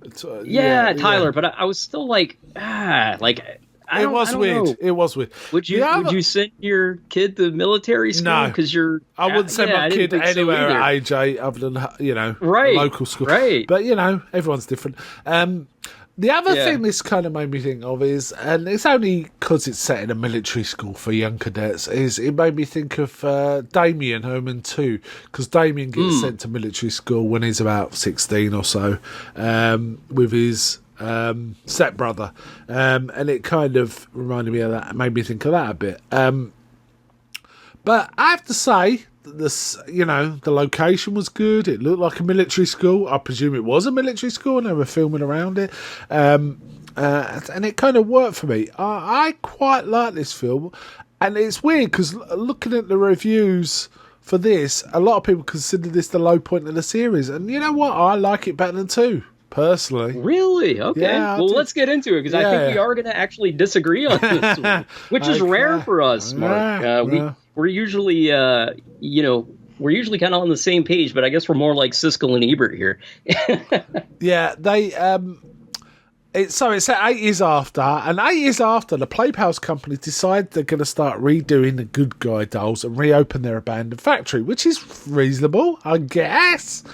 I still Tyler. But I was still like it was weird. Know. It was weird. Would you send your kid to military school? No, because I wouldn't send my kid anywhere at age 8 other than local school. Right, but everyone's different. The other thing this kind of made me think of is, and it's only because it's set in a military school for young cadets, is it made me think of Damien Omen 2, because Damien gets sent to military school when he's about 16 or so, with his stepbrother, and it kind of reminded me of that, made me think of that a bit. But I have to say, the location was good. It looked like a military school. I presume it was a military school, and they were filming around it. And it kind of worked for me. I quite like this film, and it's weird because looking at the reviews for this, a lot of people consider this the low point of the series, and you know what? I like it better than 2. Personally. Really? Okay. Yeah, let's get into it, because I think we are going to actually disagree on this one, which is rare for us, Mark. We're usually, we're usually kind of on the same page, but I guess we're more like Siskel and Ebert here. Yeah, they. It's set 8 years after, and 8 years after, the Playpals company decide they're going to start redoing the Good Guy dolls and reopen their abandoned factory, which is reasonable, I guess.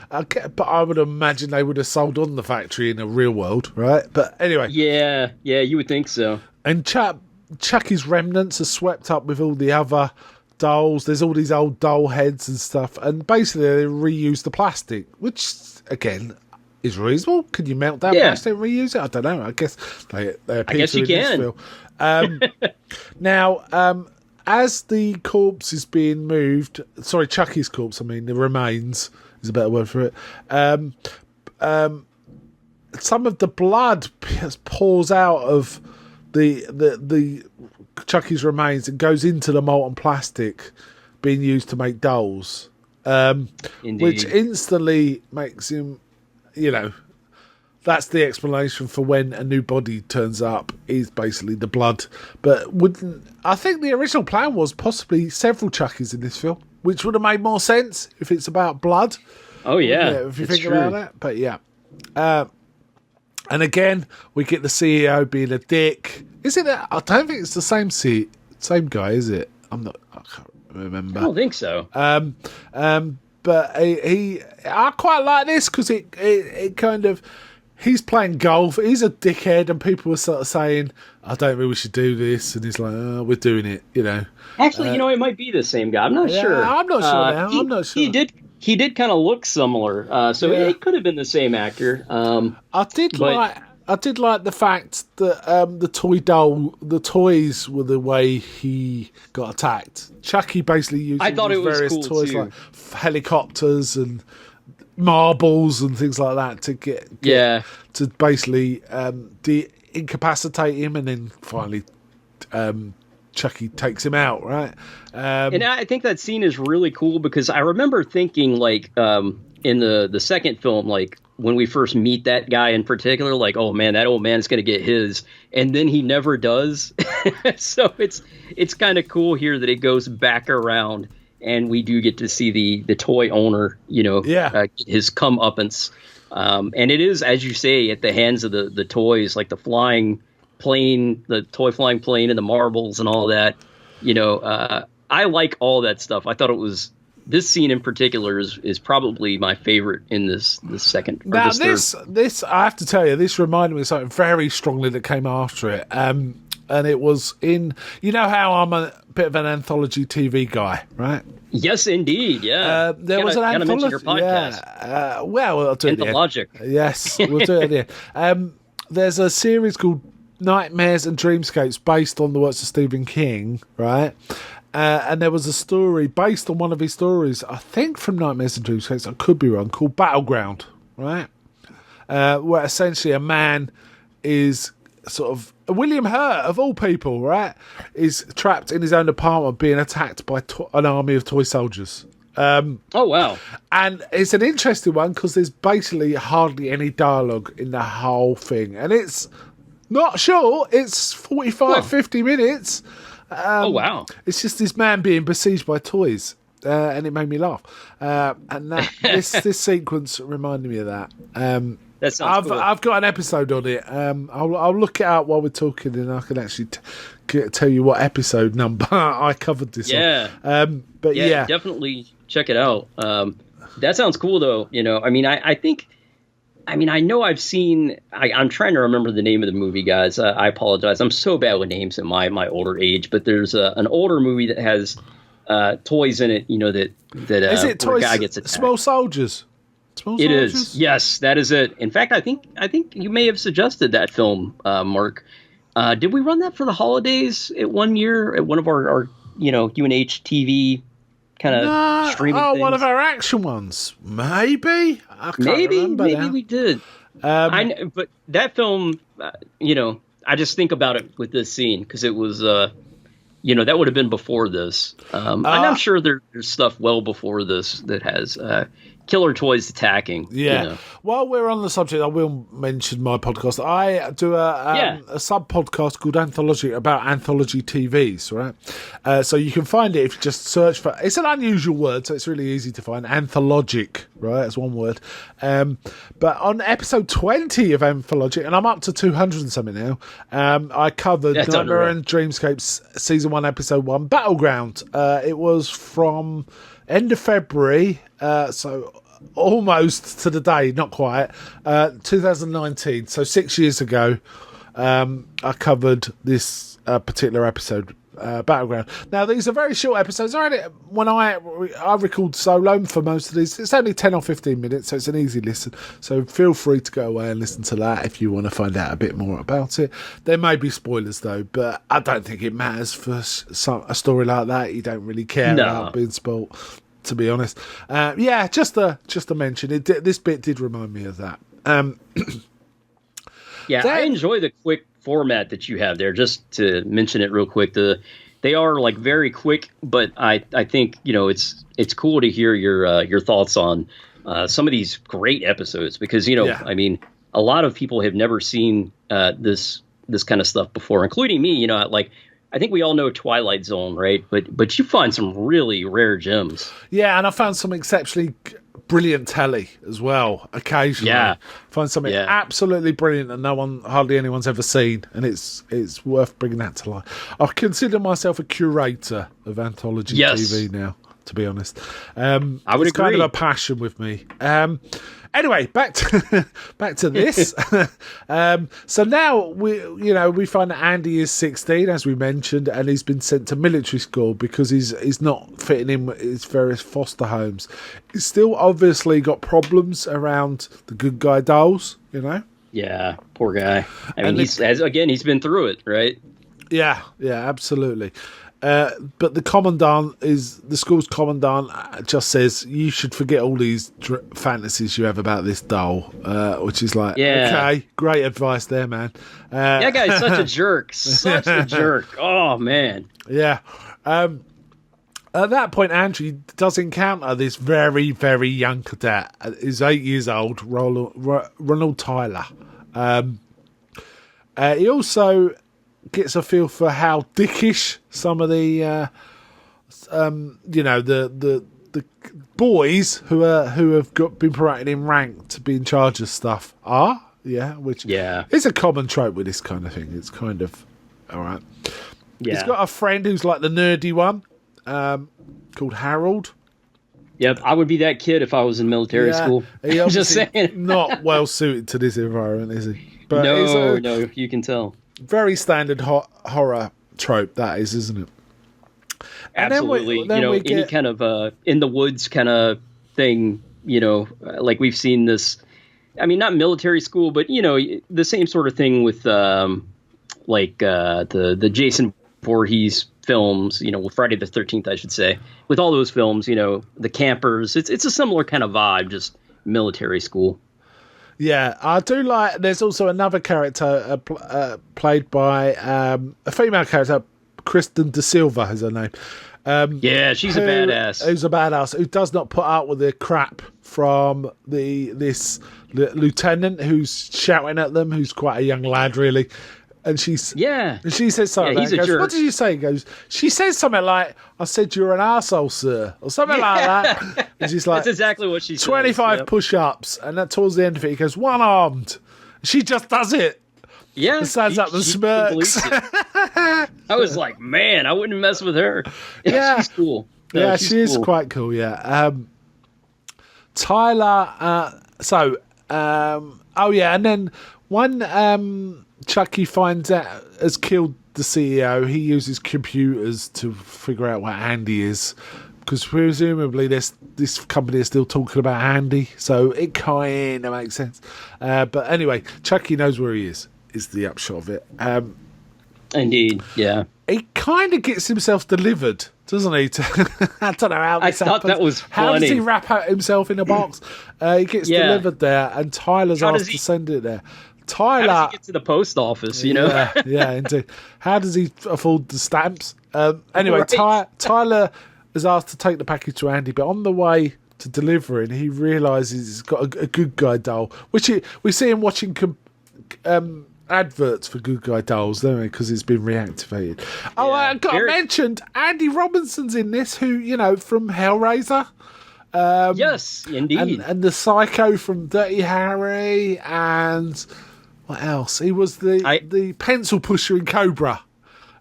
But I would imagine they would have sold on the factory in the real world, right? But anyway. Yeah, you would think so. And Chucky's remnants are swept up with all the other dolls. There's all these old doll heads and stuff. And basically they reuse the plastic, which, again, is reasonable. Can you melt down plastic and reuse it? I don't know. I guess they appear to in this film. Now, as the corpse is being moved... Sorry, Chucky's corpse, the remains... is a better word for it. Some of the blood pours out of the Chucky's remains and goes into the molten plastic being used to make dolls, which instantly makes him, that's the explanation for when a new body turns up, is basically the blood. But I think the original plan was possibly several Chuckies in this film, which would have made more sense if it's about blood. Oh, yeah. If you think about it. But, yeah. And again, we get the CEO being a dick. Is it I don't think it's the same guy, is it? I can't remember. I don't think so. But I quite like this because it kind of... He's playing golf. He's a dickhead, and people were sort of saying, I don't think we should do this. And he's like, we're doing it, Actually, it might be the same guy. I'm not sure. I'm not sure now. I'm not sure. He did kind of look similar. So it could have been the same actor. I did like the fact that the toys were the way he got attacked. Chucky basically used various cool toys like helicopters and marbles and things like that to get to basically incapacitate him, and then finally Chucky takes him out, right? And I think that scene is really cool because I remember thinking in the second film, like when we first meet that guy in particular, like, oh man, that old man's going to get his, and then he never does. So it's kind of cool here that it goes back around, and we do get to see the toy owner, get his comeuppance. And it is, as you say, at the hands of the toys, like the flying plane, the toy flying plane, and the marbles and all that. I like all that stuff. I thought this scene in particular is probably my favorite in this second. Now this I have to tell you, this reminded me of something very strongly that came after it. And it was in, how I'm a bit of an anthology TV guy, right? Yes, indeed. Yeah. There was an anthology. Mention your podcast. Yeah. Well, I'll do it. Anthologic. Yes, we'll do it here. There's a series called Nightmares and Dreamscapes based on the works of Stephen King, right? And there was a story based on one of his stories, I think from Nightmares and Dreamscapes, I could be wrong, called Battleground, right? Where essentially a man is sort of, William Hurt, of all people, right, is trapped in his own apartment being attacked by an army of toy soldiers. Oh, wow. And it's an interesting one because there's basically hardly any dialogue in the whole thing. And it's not short, it's 50 minutes. Oh, wow. It's just this man being besieged by toys. And it made me laugh. And this sequence reminded me of that. That sounds cool. I've got an episode on it. I'll look it out while we're talking, and I can actually tell you what episode number I covered this on. But yeah, definitely check it out. That sounds cool, though. I know I've seen. I'm trying to remember the name of the movie, guys. I apologize. I'm so bad with names at my older age. But there's an older movie that has toys in it. That is it? Toys, a guy gets attacked. Small Soldiers. It is. Yes, that is it. In fact, I think you may have suggested that film, Mark. Did we run that for the holidays at one year at one of our UNH TV kind of streaming things? One of our action ones, maybe. I can't remember maybe now. we did. But that film, I just think about it with this scene because it was, that would have been before this. And I'm sure there's stuff well before this that has killer toys attacking. Yeah. While we're on the subject, I will mention my podcast. I do a sub podcast called Anthology about anthology TVs, right? So you can find it if you just search for. It's an unusual word, so it's really easy to find. Anthologic, right? It's one word. But on episode 20 of Anthology, and I'm up to 200 and something now. I covered Nightmare and Dreamscapes season 1, episode 1, Battleground. It was from end of February, so almost to the day, not quite, 2019, so 6 years ago, I covered this particular episode, Battleground. Now, these are very short episodes. When I record solo for most of these, it's only 10 or 15 minutes, so it's an easy listen. So feel free to go away and listen to that if you want to find out a bit more about it. There may be spoilers, though, but I don't think it matters for a story like that. You don't really care about being spoiled, to be honest. Just to mention, this bit did remind me of that. I enjoy the quick format that you have there. Just to mention it real quick, they are like very quick, but I think it's cool to hear your thoughts on some of these great episodes because I mean, a lot of people have never seen this kind of stuff before, including me. I think we all know Twilight Zone, right? But you find some really rare gems. Yeah, and I found some exceptionally brilliant telly as well. Occasionally, find something absolutely brilliant that hardly anyone's ever seen, and it's worth bringing that to life. I consider myself a curator of anthology TV now, to be honest. I would it's agree. Kind of a passion with me. Anyway, back to this. So now we find that Andy is 16, as we mentioned, and he's been sent to military school because he's not fitting in with his various foster homes. He's still obviously got problems around the good guy dolls, Yeah, poor guy. I mean, he's been through it, right? Yeah, absolutely. But the school's commandant just says you should forget all these fantasies you have about this doll, which is like, okay, great advice there, man. That guy's such a jerk. Such a jerk. Oh, man. Yeah. At that point, Andrew does encounter this very, very young cadet. He's 8 years old, Ronald Tyler. He also gets a feel for how dickish some of the, the boys who have been promoted in rank to be in charge of stuff are. Yeah, which is a common trope with this kind of thing. It's kind of all right. Yeah. He's got a friend who's like the nerdy one, called Harold. Yep, I would be that kid if I was in military school. I'm just saying. Not well suited to this environment, is he? But no, you can tell. Very standard horror trope, that is, isn't it? Absolutely. Any kind of in the woods kind of thing, like we've seen this. I mean, not military school, but, the same sort of thing with the Jason Voorhees films, with Friday the 13th, I should say. With all those films, the campers, it's a similar kind of vibe, just military school. Yeah, I do like. There's also another character played by a female character, Kristen De Silva is her name. She's a badass. Who's a badass who does not put up with the crap from this lieutenant who's shouting at them, who's quite a young lad, really. And she says something. He's a jerk. What did you say? He goes, she says something like, "I said you're an arsehole, sir," or something like that. And she's like, that's exactly what she said. 25 push-ups, and that towards the end of it, he goes, "One-armed." She just does it. Yeah, and stands up and smirks. I was like, man, I wouldn't mess with her. Yeah, she's cool. No, she is quite cool. Yeah, Tyler. And then when Chucky finds out has killed the CEO, he uses computers to figure out what Andy is, because presumably this company is still talking about Andy, so it kind of makes sense. But anyway, Chucky knows where he is the upshot of it. Indeed, yeah. He kind of gets himself delivered, doesn't he? I don't know how this happens. I thought that was funny. How does he wrap out himself in a box? He gets delivered there, and Tyler's asked to send it there. Tyler, how does he get to the post office, Yeah, indeed. How does he afford the stamps? Anyway, right. Tyler is asked to take the package to Andy, but on the way to delivering, he realises he's got a good guy doll, which we see him watching adverts for good guy dolls, don't we? Because it's been reactivated. Oh, I mentioned Andy Robinson's in this, who, from Hellraiser. Yes, indeed. And the Psycho from Dirty Harry, and what else? He was the pencil pusher in Cobra.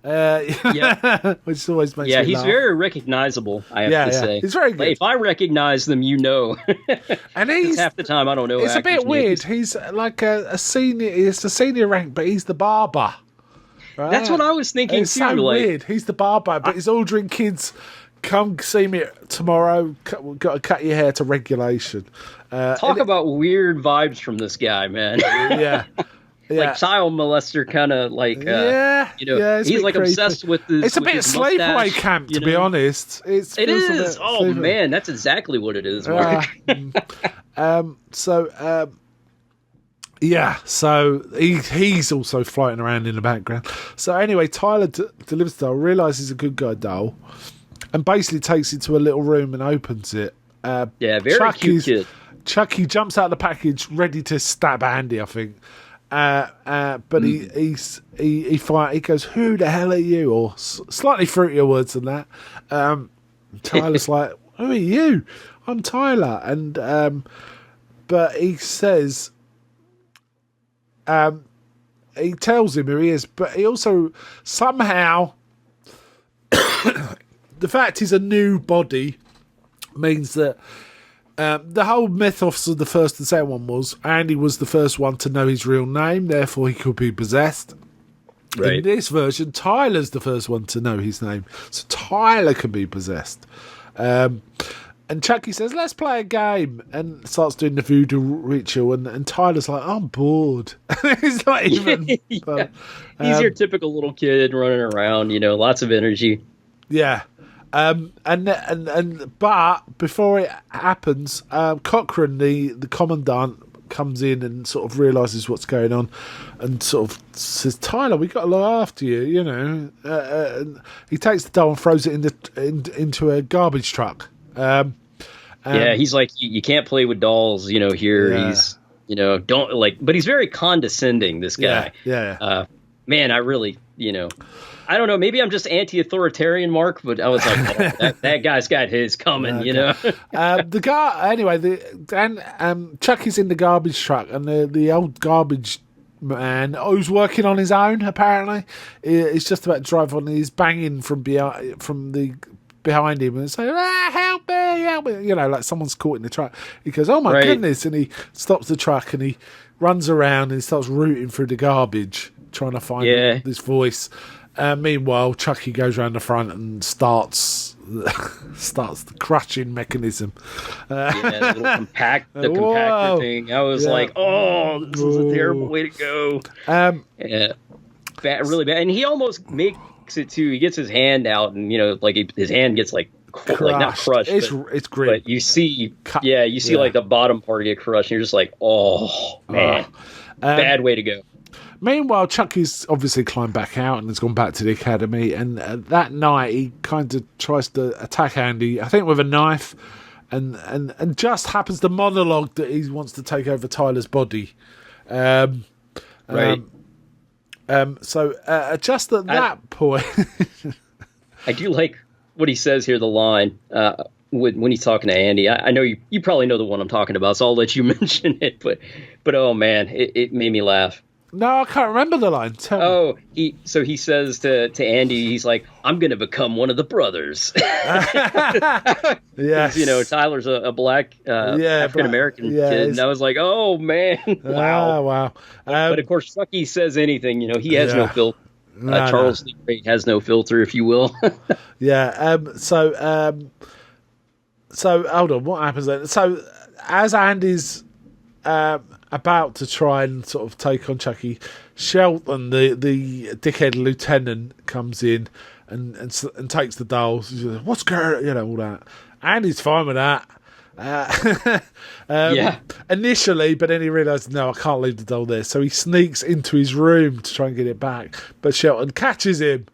Which always makes me laugh. He's very recognizable, I have to say. He's very good. Like, if I recognize them, and he's half the time I don't know. It's a bit weird. He's like a senior. It's a senior rank, but he's the barber. Right? That's what I was thinking it's too. So weird. He's the barber, but he's ordering kids. Come see me tomorrow. Got to cut your hair to regulation. Talk about weird vibes from this guy, man. Yeah. Like child molester, kind of like he's like creepy. Obsessed with this. It's a bit sleepaway camp, to be honest. It is. Oh man, that's exactly what it is, Mark. So he's also floating around in the background. So anyway, Tyler delivers the doll, realises a good guy doll, and basically takes it to a little room and opens it. Very cute kid. Chucky jumps out of the package, ready to stab Andy, I think. But he goes, "Who the hell are you?" Or slightly fruitier words than that. Tyler's like, "Who are you?" "I'm Tyler," and but he says, he tells him who he is, but he also somehow the fact he's a new body means that. The whole mythos of the first and second one was Andy was the first one to know his real name, therefore he could be possessed. Right. In this version, Tyler's the first one to know his name, so Tyler can be possessed. And Chucky says, "Let's play a game," and starts doing the voodoo ritual, and Tyler's like, "I'm bored." He's not even. But, he's your typical little kid running around, lots of energy. Yeah. But before it happens, Cochrane, the commandant, comes in and sort of realises what's going on, and sort of says, "Tyler, we got to look after you." You know, and he takes the doll and throws it into a garbage truck. Yeah, he's like, you can't play with dolls, you know, here. Yeah. He's, you know, don't like, but he's very condescending, this guy. Yeah. Man, I really, you know, I don't know, maybe I'm just anti-authoritarian, Mark, but I was like, oh, that guy's got his coming, you know? The guy, anyway, Chucky's in the garbage truck, and the old garbage man who's working on his own, apparently, is just about to drive on, he's banging from behind him and saying, help me, you know, like someone's caught in the truck. He goes, oh my goodness, and he stops the truck and he runs around and he starts rooting through the garbage, trying to find this voice. Meanwhile, Chucky goes around the front and starts the crushing mechanism. The little compactor thing. I was like, oh, this is a terrible way to go. Really bad. And he almost makes it too. He gets his hand out, and you know, like his hand gets like not crushed. It's grim. But you see, like the bottom part get crushed, and you're just like, oh man, bad way to go. Meanwhile, Chucky's obviously climbed back out and has gone back to the academy. And that night, he kind of tries to attack Andy, I think with a knife, and just happens to monologue that he wants to take over Tyler's body. So just at that point, I do like what he says here. The line when he's talking to Andy. I know you probably know the one I'm talking about, so I'll let you mention it. But oh man, it made me laugh. No, I can't remember the line. Tell me. He says to Andy, he's like, I'm going to become one of the brothers. Yes. You know, Tyler's a black African-American kid. And I was like, oh, man. Wow. Wow. But of course, Chucky says anything. You know, he has no filter. Charles Lee Ray has no filter, if you will. So hold on. What happens then? So as Andy's about to try and sort of take on Chucky, Shelton, the dickhead lieutenant, comes in and takes the dolls. He's like, what's going on? You know, all that. Andy's fine with that. Initially, but then he realised, no, I can't leave the doll there. So he sneaks into his room to try and get it back. But Shelton catches him.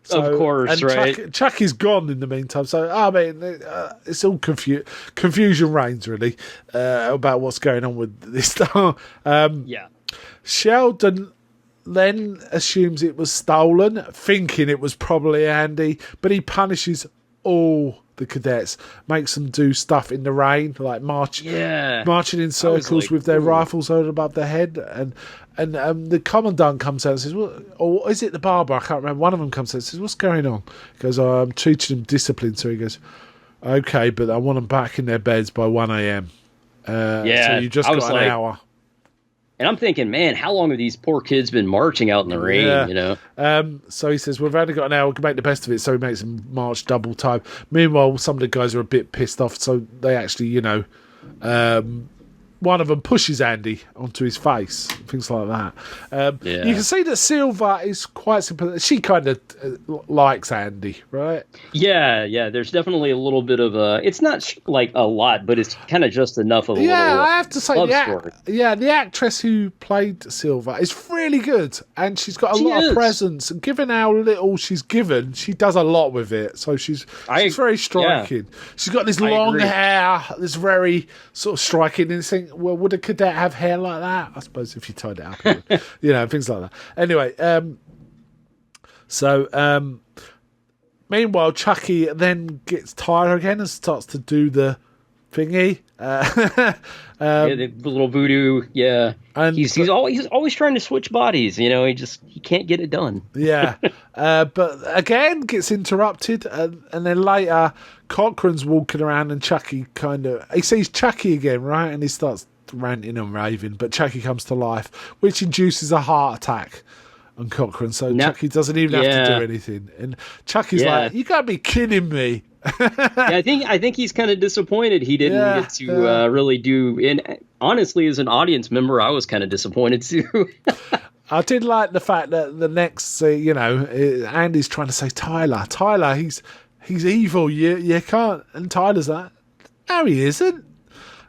So, of course, right. Chucky's gone in the meantime. So, I mean, it's all confusion reigns, really, about what's going on with this doll. Sheldon then assumes it was stolen, thinking it was probably Andy, but he punishes all the cadets, makes them do stuff in the rain, like marching in circles with their rifles over above their head, and the commandant comes out and says, well, or is it the barber? I can't remember. One of them comes out and says, what's going on? He goes, I'm teaching them discipline. So he goes, okay, but I want them back in their beds by 1 a.m. So you just got an hour. And I'm thinking, man, how long have these poor kids been marching out in the rain, you know? So he says, we've only got an hour, we can make the best of it. So he makes them march double time. Meanwhile, some of the guys are a bit pissed off, so they actually, you know, one of them pushes Andy onto his face, things like that. You can see that Silva is quite simple. She kind of likes Andy, right? Yeah. There's definitely a little bit of it's not like a lot, but it's kind of just enough of a little. Yeah, I have to say, story. The actress who played Silva is really good, and she's got a lot of presence. And given how little she's given, she does a lot with it. So she's very striking. Yeah. She's got this long hair, this very sort of striking. And you think, well, would a cadet have hair like that? I suppose if you tied it up, it would, you know, things like that. Anyway, meanwhile, Chucky then gets Tyler again and starts to do the thingy. The little voodoo, and he's always trying to switch bodies. You know, he can't get it done. But again gets interrupted, and then later Cochrane's walking around, and Chucky he sees Chucky again, right, and he starts ranting and raving. But Chucky comes to life, which induces a heart attack on Cochrane. So Chucky doesn't even have to do anything, and Chucky's like, "You gotta be kidding me." I think he's kind of disappointed he didn't get to really do. And honestly, as an audience member, I was kind of disappointed too. I did like the fact that the next, Andy's trying to say, Tyler, he's evil. You can't. And Tyler's like, no, he isn't.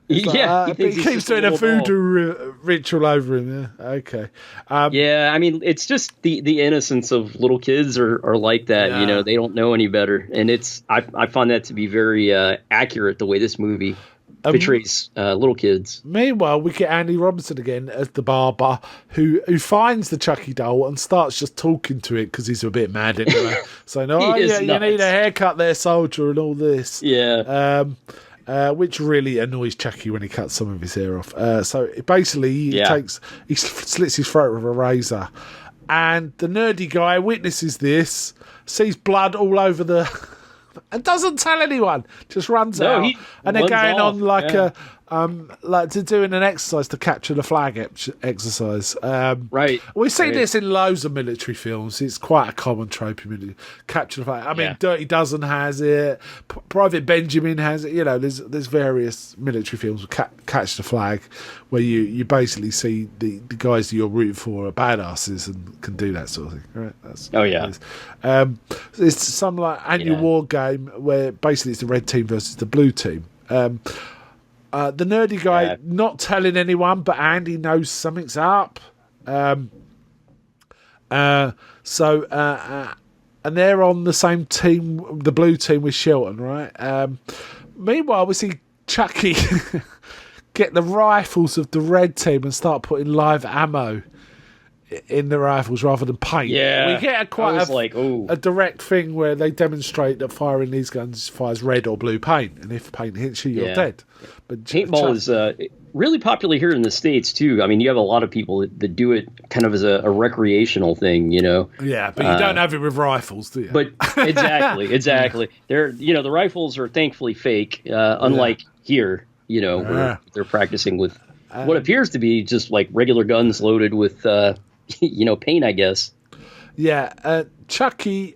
Yeah, But he he's keeps just doing a little doll. voodoo ritual over him. Yeah, okay. Yeah, I mean, it's just the innocence of little kids are like that. Yeah. You know, they don't know any better, and I find that to be very accurate the way this movie portrays little kids. Meanwhile, we get Andy Robinson again as the barber who finds the Chucky doll and starts just talking to it because he's a bit mad anyway. Saying, "Oh He is yeah, you nuts. need a haircut there, soldier," and all this. Yeah, Which really annoys Chucky when he cuts some of his hair off. So basically, he slits his throat with a razor, and the nerdy guy witnesses this, sees blood all over the, and doesn't tell anyone. Just runs No, out, he and they're runs going off, on like yeah. like to doing an exercise to capture the flag exercise. Right. We've seen right. this in loads of military films. It's quite a common trope in military. Capture the flag. I mean, Yeah. Dirty Dozen has it. Private Benjamin has it. You know, there's various military films with catch the flag, where you basically see the guys that you're rooting for are badasses and can do that sort of thing. Right? That's Oh, yeah. It's some like annual Yeah. war game where basically it's the red team versus the blue team. The nerdy guy Yeah. not telling anyone, but Andy knows something's up. And they're on the same team, the blue team with Shelton, right? Meanwhile, we see Chucky get the rifles of the red team and start putting live ammo in the rifles rather than paint. Yeah, we get I was like, ooh. a direct thing where they demonstrate that firing these guns fires red or blue paint, and if paint hits you, you're Yeah. dead. But Paintball is really popular here in the States too. I mean, you have a lot of people that do it kind of as a recreational thing, you know. yeah, but you don't have it with rifles, do you? But exactly. They're the rifles are thankfully fake, unlike here, you know, where they're practicing with what appears to be just like regular guns loaded with paint, I guess. Yeah, Chucky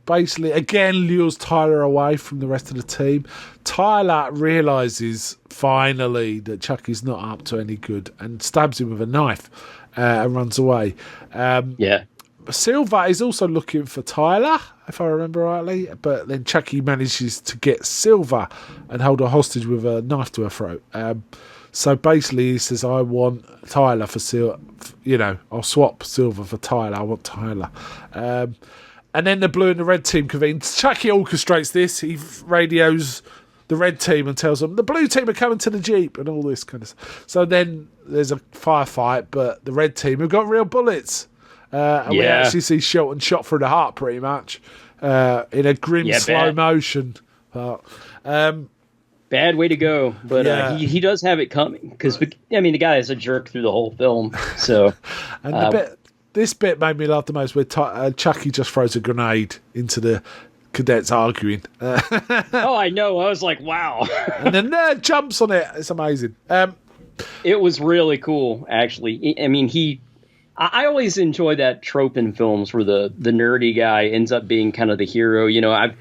basically again lures Tyler away from the rest of the team. Tyler realises finally that Chucky's not up to any good and stabs him with a knife and runs away. Yeah. Silver is also looking for Tyler, if I remember rightly, but then Chucky manages to get Silver and hold her hostage with a knife to her throat. So basically, he says, "I want Tyler for Silver. You know, I'll swap Silver for Tyler. I want Tyler." And then the blue and the red team convene. Chucky orchestrates this. He radios the red team and tells them the blue team are coming to the Jeep and all this kind of stuff. So then there's a firefight, but the red team have got real bullets. And we actually see Shelton shot through the heart pretty much in a grim slow motion. Bad way to go, but he does have it coming because I mean the guy is a jerk through the whole film. So, and this bit made me laugh the most, where Chucky just throws a grenade into the cadets arguing. oh, I know. I was like, wow. And the nerd jumps on it. It's amazing. It was really cool, actually. I mean, I always enjoy that trope in films where the nerdy guy ends up being kind of the hero. You know, I've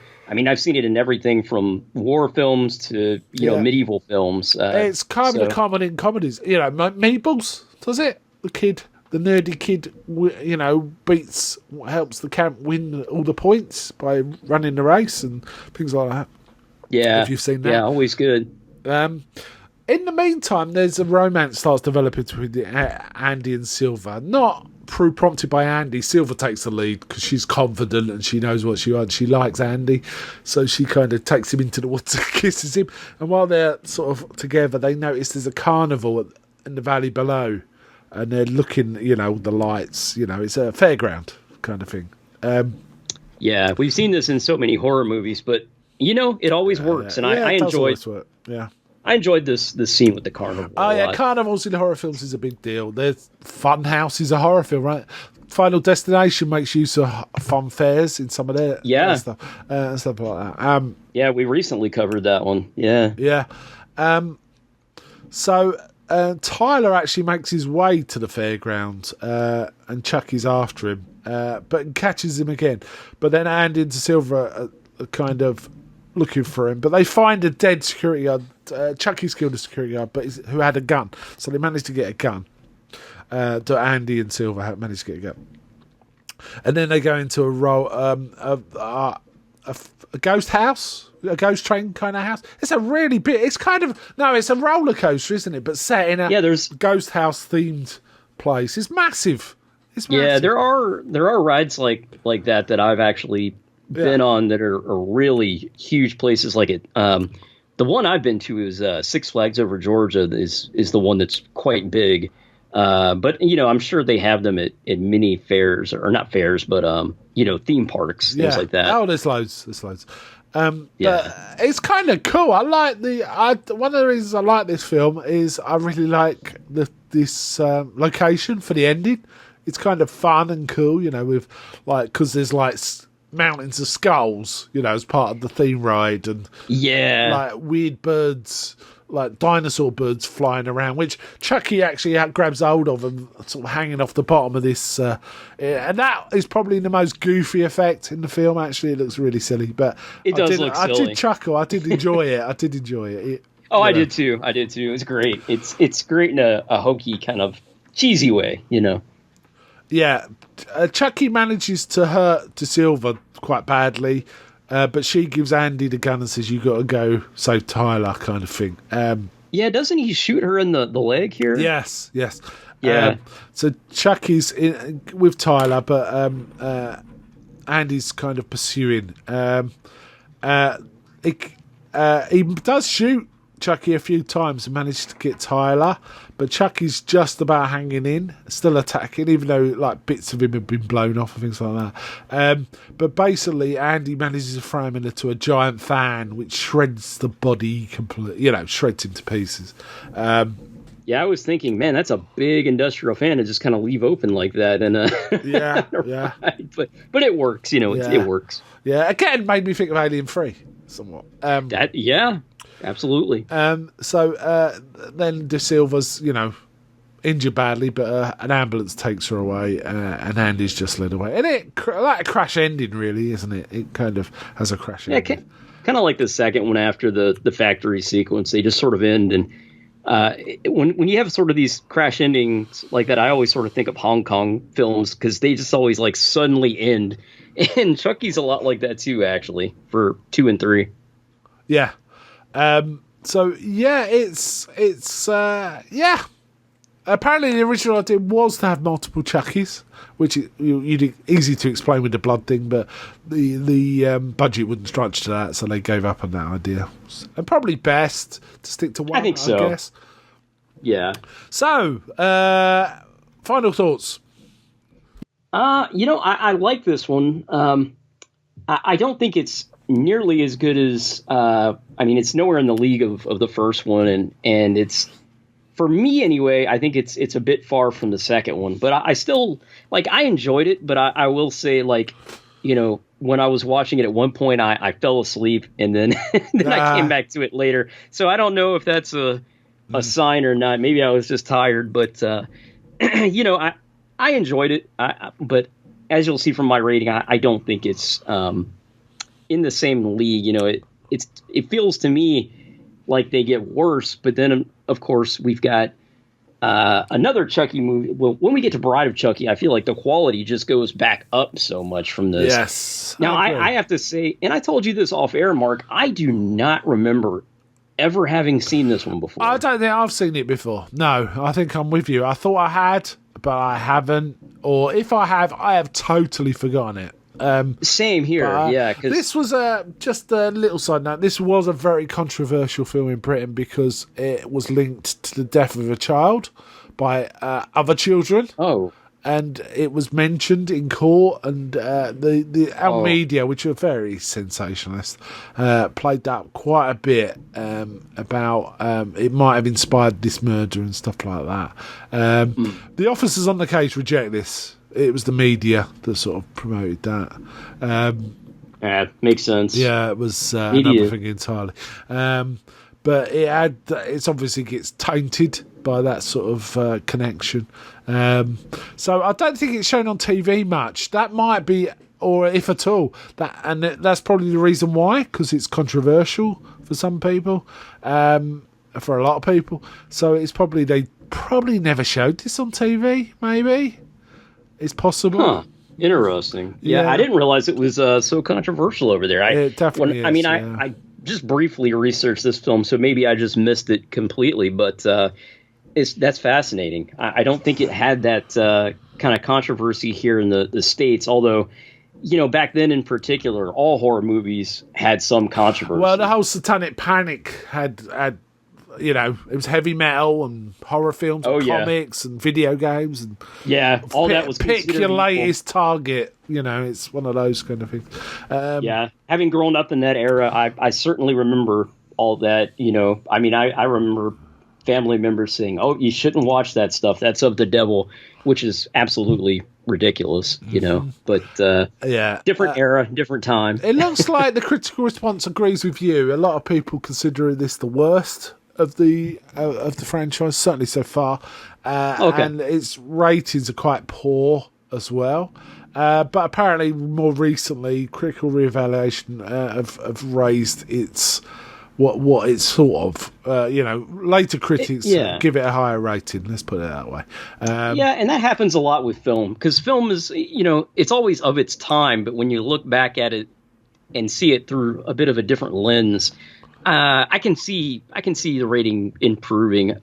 seen it in everything from war films to medieval films. It's kind of common in comedies. You know, Meatballs does it. The nerdy kid, helps the camp win all the points by running the race and things like that. Yeah, if you've seen that, always good. In the meantime, there's a romance starts developing between Andy and Silver. Not prompted by Andy. Silver takes the lead because she's confident and she knows what she wants. She likes Andy, so she kind of takes him into the woods and kisses him. And while they're sort of together, they notice there's a carnival in the valley below, and they're looking, the lights. It's a fairground kind of thing. Yeah, we've seen this in so many horror movies, but it always works, and I enjoyed. Yeah. I enjoyed this scene with the carnival. Oh yeah, carnivals in horror films is a big deal. There's Funhouse is a horror film, right? Final Destination makes use of fun fairs in some of their stuff and stuff like that. Yeah, we recently covered that one. Yeah. Yeah. So Tyler actually makes his way to the fairground, and Chucky's after him, but catches him again. But then Andy and Silver are kind of looking for him, but they find a dead security guard. Chucky's killed a security guard, but who had a gun, so they managed to get a gun. Andy and Silver managed to get a gun, and then they go into a ghost house, a ghost train kind of house. It's a really big. It's kind of it's a roller coaster, isn't it? But set in a there's ghost house themed place. It's massive. Yeah, there are rides like that I've actually been on that are really huge places like it. The one I've been to is Six Flags Over Georgia is the one that's quite big. But I'm sure they have them at mini fairs, or not fairs, but theme parks, things like that. Oh, there's loads. But it's kind of cool. I like one of the reasons I like this film is I really like this location for the ending. It's kind of fun and cool, with because there's mountains of skulls, as part of the theme ride, and weird birds, like dinosaur birds flying around, which Chucky actually grabs hold of and sort of hanging off the bottom of this. And that is probably the most goofy effect in the film. Actually, it looks really silly, but it does look silly. I did chuckle. I did enjoy it. I did enjoy it. I did too. It's great. It's great in a hokey kind of cheesy way, Yeah, Chucky manages to hurt De Silva quite badly, but she gives Andy the gun and says, "You got to go save Tyler," kind of thing. Doesn't he shoot her in the leg here? Yes. Yeah. So Chucky's with Tyler, but Andy's kind of pursuing. He does shoot Chucky a few times and managed to get Tyler, but Chucky's just about hanging in, still attacking, even though bits of him have been blown off and things like that. But basically, Andy manages to throw him into a giant fan, which shreds the body completely, shreds him to pieces. I was thinking, man, that's a big industrial fan to just kind of leave open like that. And yeah. But it works, it works. Yeah, again, made me think of Alien 3 somewhat. Absolutely. So then De Silva's, injured badly, but an ambulance takes her away, and Andy's just led away. And it like a crash ending, really, isn't it? It kind of has a crash ending. Kind of like the second one after the factory sequence. They just sort of end. And when you have sort of these crash endings like that, I always sort of think of Hong Kong films because they just always suddenly end. And Chucky's a lot like that too, actually, for 2 and 3. Yeah. Apparently the original idea was to have multiple Chuckies, which you'd easy to explain with the blood thing, but the budget wouldn't stretch to that, so they gave up on that idea. And probably best to stick to one, I think so. I guess. Yeah. So, final thoughts. I like this one. I don't think it's nearly as good as it's nowhere in the league of the first one, and it's, for me anyway, I think it's a bit far from the second one, but I still I enjoyed it. But I will say, when I was watching it at one point, I fell asleep, and then I came back to it later. So I don't know if that's a sign or not. Maybe I was just tired, but I enjoyed it. But as you'll see from my rating, I don't think it's in the same league. It feels to me like they get worse, but then of course we've got another Chucky movie. Well, when we get to Bride of Chucky, I feel like the quality just goes back up so much from this. Yes. Now I have to say, and I told you this off air, Mark, I do not remember ever having seen this one before. I don't think I've seen it before. No, I think I'm with you. I thought I had, but I haven't. Or if I have totally forgotten it. Same here, yeah. Cause this was just a little side note. This was a very controversial film in Britain because it was linked to the death of a child by other children. Oh, and it was mentioned in court, and our media, which are very sensationalist, played that quite a bit about it might have inspired this murder and stuff like that. The officers on the case reject this. It was the media that sort of promoted that. Makes sense. Yeah, it was another thing entirely. But it's obviously gets tainted by that sort of connection. So I don't think it's shown on TV much. That might be, or if at all, that's probably the reason why, because it's controversial for some people, for a lot of people. So it's probably they never showed this on TV. Maybe. It's possible. Huh. Interesting. Yeah, I didn't realize it was so controversial over there. It definitely is. I just briefly researched this film, so maybe I just missed it completely. But that's fascinating. I don't think it had that kind of controversy here in the States, although, back then in particular, all horror movies had some controversy. Well, the whole Satanic Panic had it was heavy metal and horror films and comics and video games. And all that was pick your latest target. It's one of those kind of things. Having grown up in that era, I certainly remember all that. I remember family members saying, "Oh, you shouldn't watch that stuff. That's of the devil," which is absolutely ridiculous, But different era, different time. It looks like the critical response agrees with you. A lot of people consider this the worst of the franchise, certainly so far. And its ratings are quite poor as well. But apparently, more recently, critical reevaluation have raised its what it's sort of. Later critics give it a higher rating. Let's put it that way. And that happens a lot with film, because film is, it's always of its time. But when you look back at it and see it through a bit of a different lens, I can see the rating improving.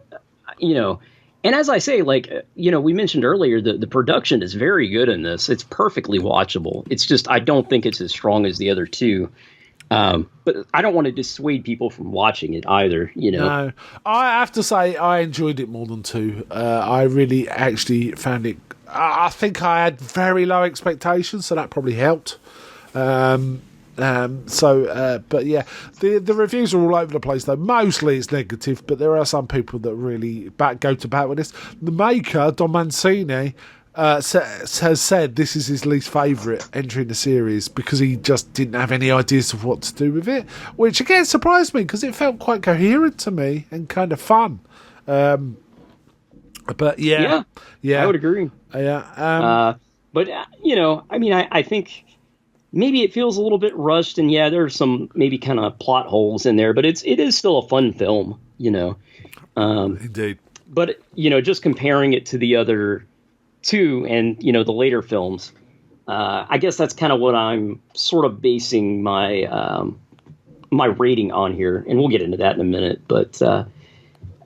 And as I say, we mentioned earlier, the production is very good in this. It's perfectly watchable. It's just, I don't think it's as strong as the other two. But I don't want to dissuade people from watching it either, No, I have to say I enjoyed it more than 2. I really actually found it. I think I had very low expectations, so that probably helped. But yeah, the reviews are all over the place though. Mostly it's negative, but there are some people that really go to bat with this. The maker, Don Mancini, has said this is his least favourite entry in the series because he just didn't have any ideas of what to do with it, which again surprised me because it felt quite coherent to me and kind of fun. But yeah, I would agree. But I think maybe it feels a little bit rushed, and there's some maybe kind of plot holes in there, but it is still a fun film, Indeed. But just comparing it to the other two and the later films, I guess that's kind of what I'm sort of basing my my rating on here, and we'll get into that in a minute. But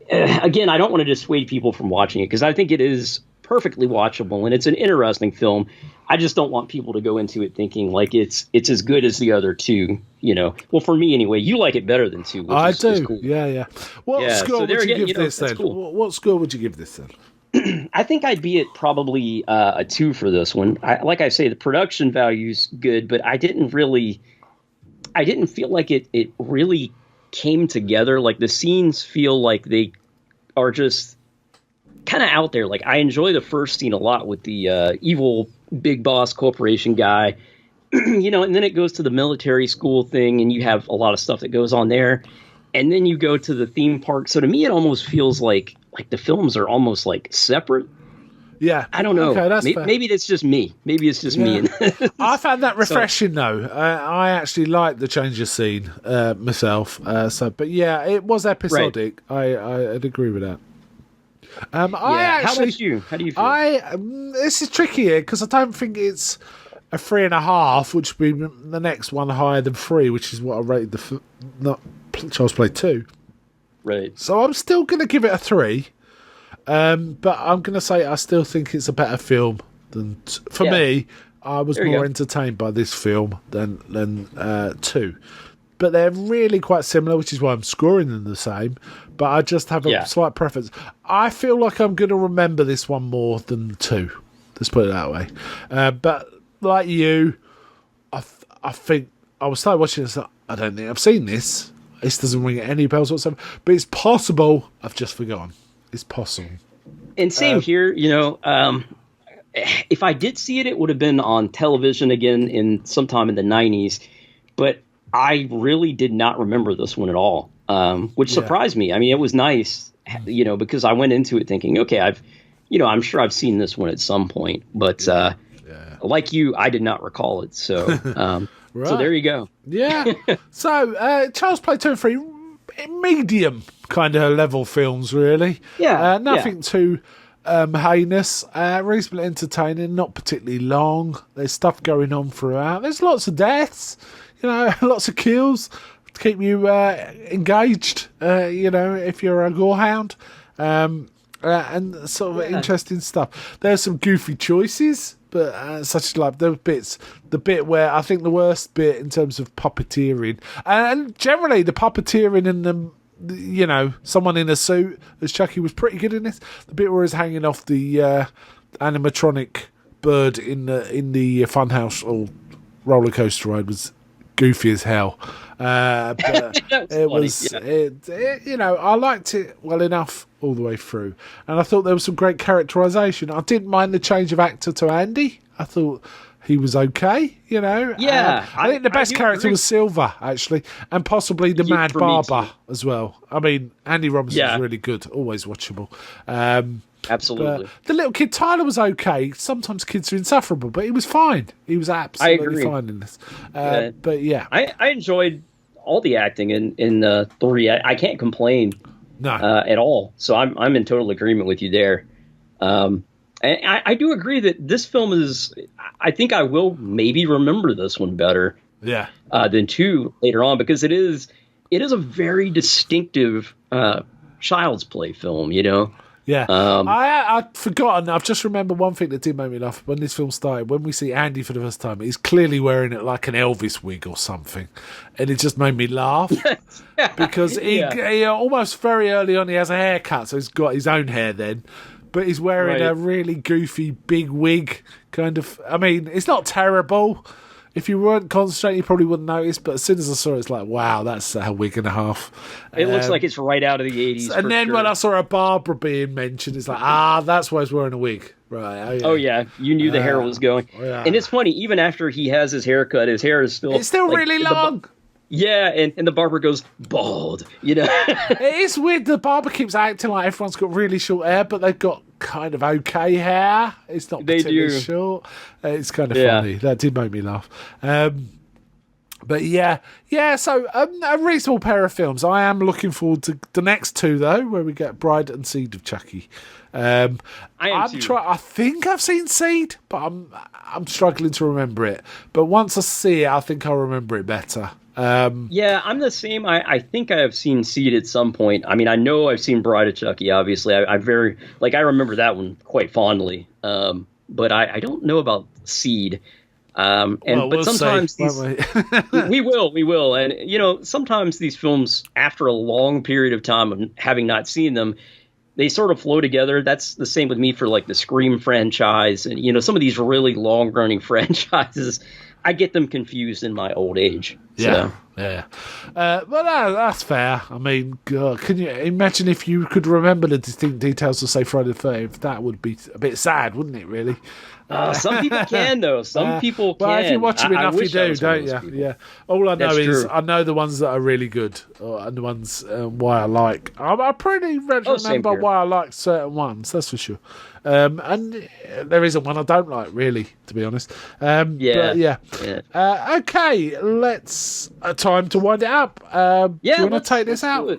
again, I don't want to dissuade people from watching it because I think it is perfectly watchable and it's an interesting film. I just don't want people to go into it thinking like it's as good as the other two. Well, for me anyway, you like it better than 2. Which I is, do. is cool. Yeah. What score would you give this then? Cool. What score would you give this then? I think I'd be at probably a 2 for this one. Like I say, the production value's good, but I didn't feel like it really came together. Like the scenes feel like they are just kind of out there. Like I enjoy the first scene a lot with the evil big boss corporation guy, and then it goes to the military school thing, and you have a lot of stuff that goes on there, and then you go to the theme park. So to me, it almost feels like the films are almost like separate. Yeah, I don't know. Okay, that's fair. Maybe it's just me. Maybe it's just me. I found that refreshing though. I actually liked the change of scene myself. But yeah, it was episodic. Right. I'd agree with that. How about you? How do you feel? This is tricky here because I don't think it's a 3.5, which would be the next one higher than 3, which is what I rated not Child's Play 2. Right. So I'm still going to give it a 3. But I'm going to say I still think it's a better film than for me. I was more entertained by this film than 2. But they're really quite similar, which is why I'm scoring them the same. But I just have a slight preference. I feel like I'm going to remember this one more than 2. Let's put it that way. But like you, I think I was starting watching this. I don't think I've seen this. This doesn't ring any bells whatsoever. But it's possible I've just forgotten. It's possible. And same here, if I did see it, it would have been on television again in sometime in the 90s. But I really did not remember this one at all, which surprised me. I mean, it was nice, because I went into it thinking, okay, I'm sure I've seen this one at some point. But like you, I did not recall it. So, right. So there you go. Yeah. So Child's Play 2 and 3, medium kind of level films, really. Yeah. Nothing too heinous. Reasonably entertaining, not particularly long. There's stuff going on throughout. There's lots of deaths, lots of kills. keep you engaged. If you're a gorehound, and sort of interesting stuff. There's some goofy choices, but such as like the bit where I think the worst bit in terms of puppeteering, and generally the puppeteering in the someone in a suit as Chucky was pretty good in this. The bit where he's hanging off the animatronic bird in the funhouse or roller coaster ride was goofy as hell. But it was, I liked it well enough all the way through, and I thought there was some great characterization. I didn't mind the change of actor to Andy. I thought he was okay, Yeah, I think the best character agree. was Silver, actually, and possibly the Mad for me Barber too. as well. I mean, Andy Robinson's Yeah. really good, always watchable. Absolutely. But the little kid Tyler was okay. Sometimes kids are insufferable, but he was fine. He was absolutely agree. fine in this. Yeah. But yeah, I enjoyed all the acting in 3. I can't complain no, at all. So I'm in total agreement with you there. And I do agree that this film is. I think I will maybe remember this one better yeah, than 2 later on, because it is a very distinctive Child's Play film. yeah. I'd forgotten. I've just remembered one thing that did make me laugh when this film started. When we see Andy for the first time, he's clearly wearing it like an Elvis wig or something, and it just made me laugh because he almost very early on he has a haircut, so he's got his own hair then. But he's wearing a really goofy big wig, kind of. I mean, it's not terrible. If you weren't concentrating, you probably wouldn't notice. But as soon as I saw it, it's like, wow, that's a wig and a half. It looks like it's right out of the 80s. And then when I saw a Barbara being mentioned, it's like, that's why he's wearing a wig. Right. Oh, yeah. You knew the hair was going. Yeah. And it's funny, even after he has his haircut, his hair is still... It's still like, really long. And the barber goes bald, It is weird. The barber keeps acting like everyone's got really short hair, but they've got kind of okay hair. It's not They particularly do. short. It's kind of funny. That did make me laugh. But yeah. So a reasonable pair of films. I am looking forward to the next 2 though, where we get Bride and Seed of Chucky. I am too. I think I've seen Seed, but I'm struggling to remember it. But once I see it, I think I'll remember it better. Yeah, I'm the same. I think I have seen Seed at some point. I mean, I know I've seen Bride of Chucky, obviously. I remember that one quite fondly. But I don't know about Seed. But sometimes we will. And, sometimes these films, after a long period of time of having not seen them, they sort of flow together. That's the same with me for like the Scream franchise. And, some of these really long running franchises, I get them confused in my old age. Yeah. Well, that's fair. I mean, God, can you imagine if you could remember the distinct details of, say, Friday the 13th? That would be a bit sad, wouldn't it, really? Some people can, though. Some people can. Well, if you watch them enough, you do, don't you? People. Yeah. All I know That's is true. I know the ones that are really good, and the ones why I like. I pretty remember why I like certain ones. That's for sure. And there isn't one I don't like, really, to be honest. But yeah. Okay, let's time to wind it up. Do you want to take this out?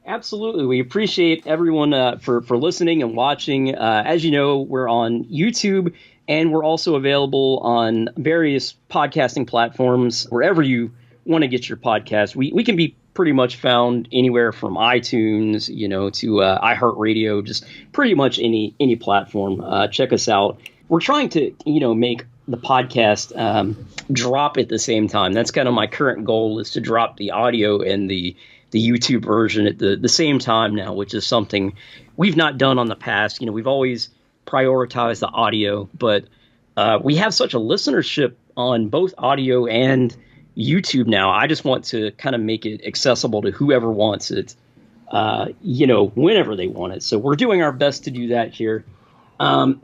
Absolutely. We appreciate everyone for listening and watching. As you know, we're on YouTube, and we're also available on various podcasting platforms. Wherever you want to get your podcast, we can be pretty much found anywhere from iTunes, to iHeartRadio, just pretty much any platform. Check us out. We're trying to, make the podcast drop at the same time. That's kind of my current goal, is to drop the audio and the YouTube version at the same time now, which is something we've not done on the past. We've always prioritized the audio, but we have such a listenership on both audio and YouTube now. I just want to kind of make it accessible to whoever wants it, whenever they want it. So we're doing our best to do that here. And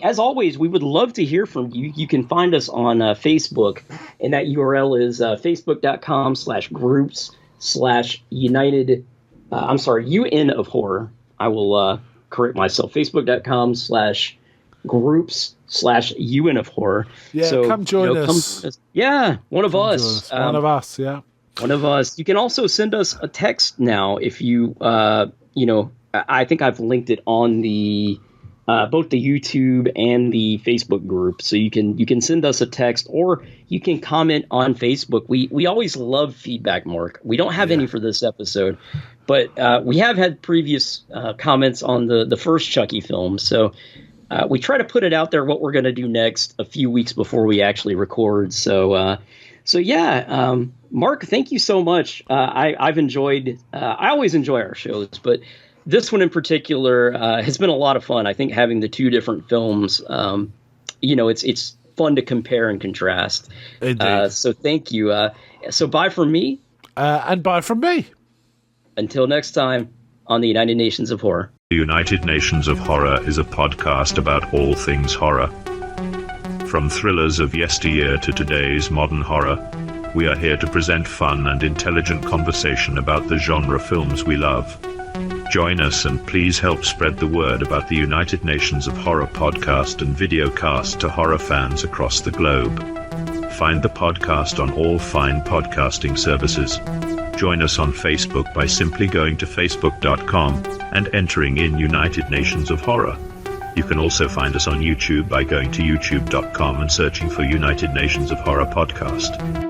as always, we would love to hear from you. You can find us on Facebook, and that URL is facebook.com/groups/United. UN of Horror. I will correct myself. Facebook.com/groups/UN of Horror. Yeah, so, come join us. Yeah, one of us. One of us, yeah. One of us. You can also send us a text now if you, I think I've linked it on the both the YouTube and the Facebook group. So you can send us a text, or you can comment on Facebook. We always love feedback, Mark. We don't have any for this episode, but we have had previous comments on the first Chucky film. So we try to put it out there what we're going to do next a few weeks before we actually record. So Mark, thank you so much. I've enjoyed. I always enjoy our shows, but this one in particular has been a lot of fun. I think having the two different films, it's fun to compare and contrast. So thank you. So bye from me. And bye from me. Until next time on the United Nations of Horror. The United Nations of Horror is a podcast about all things horror. From thrillers of yesteryear to today's modern horror, we are here to present fun and intelligent conversation about the genre films we love. Join us and please help spread the word about the United Nations of Horror podcast and videocast to horror fans across the globe. Find the podcast on all fine podcasting services. Join us on Facebook by simply going to facebook.com and entering in United Nations of Horror. You can also find us on YouTube by going to youtube.com and searching for United Nations of Horror podcast.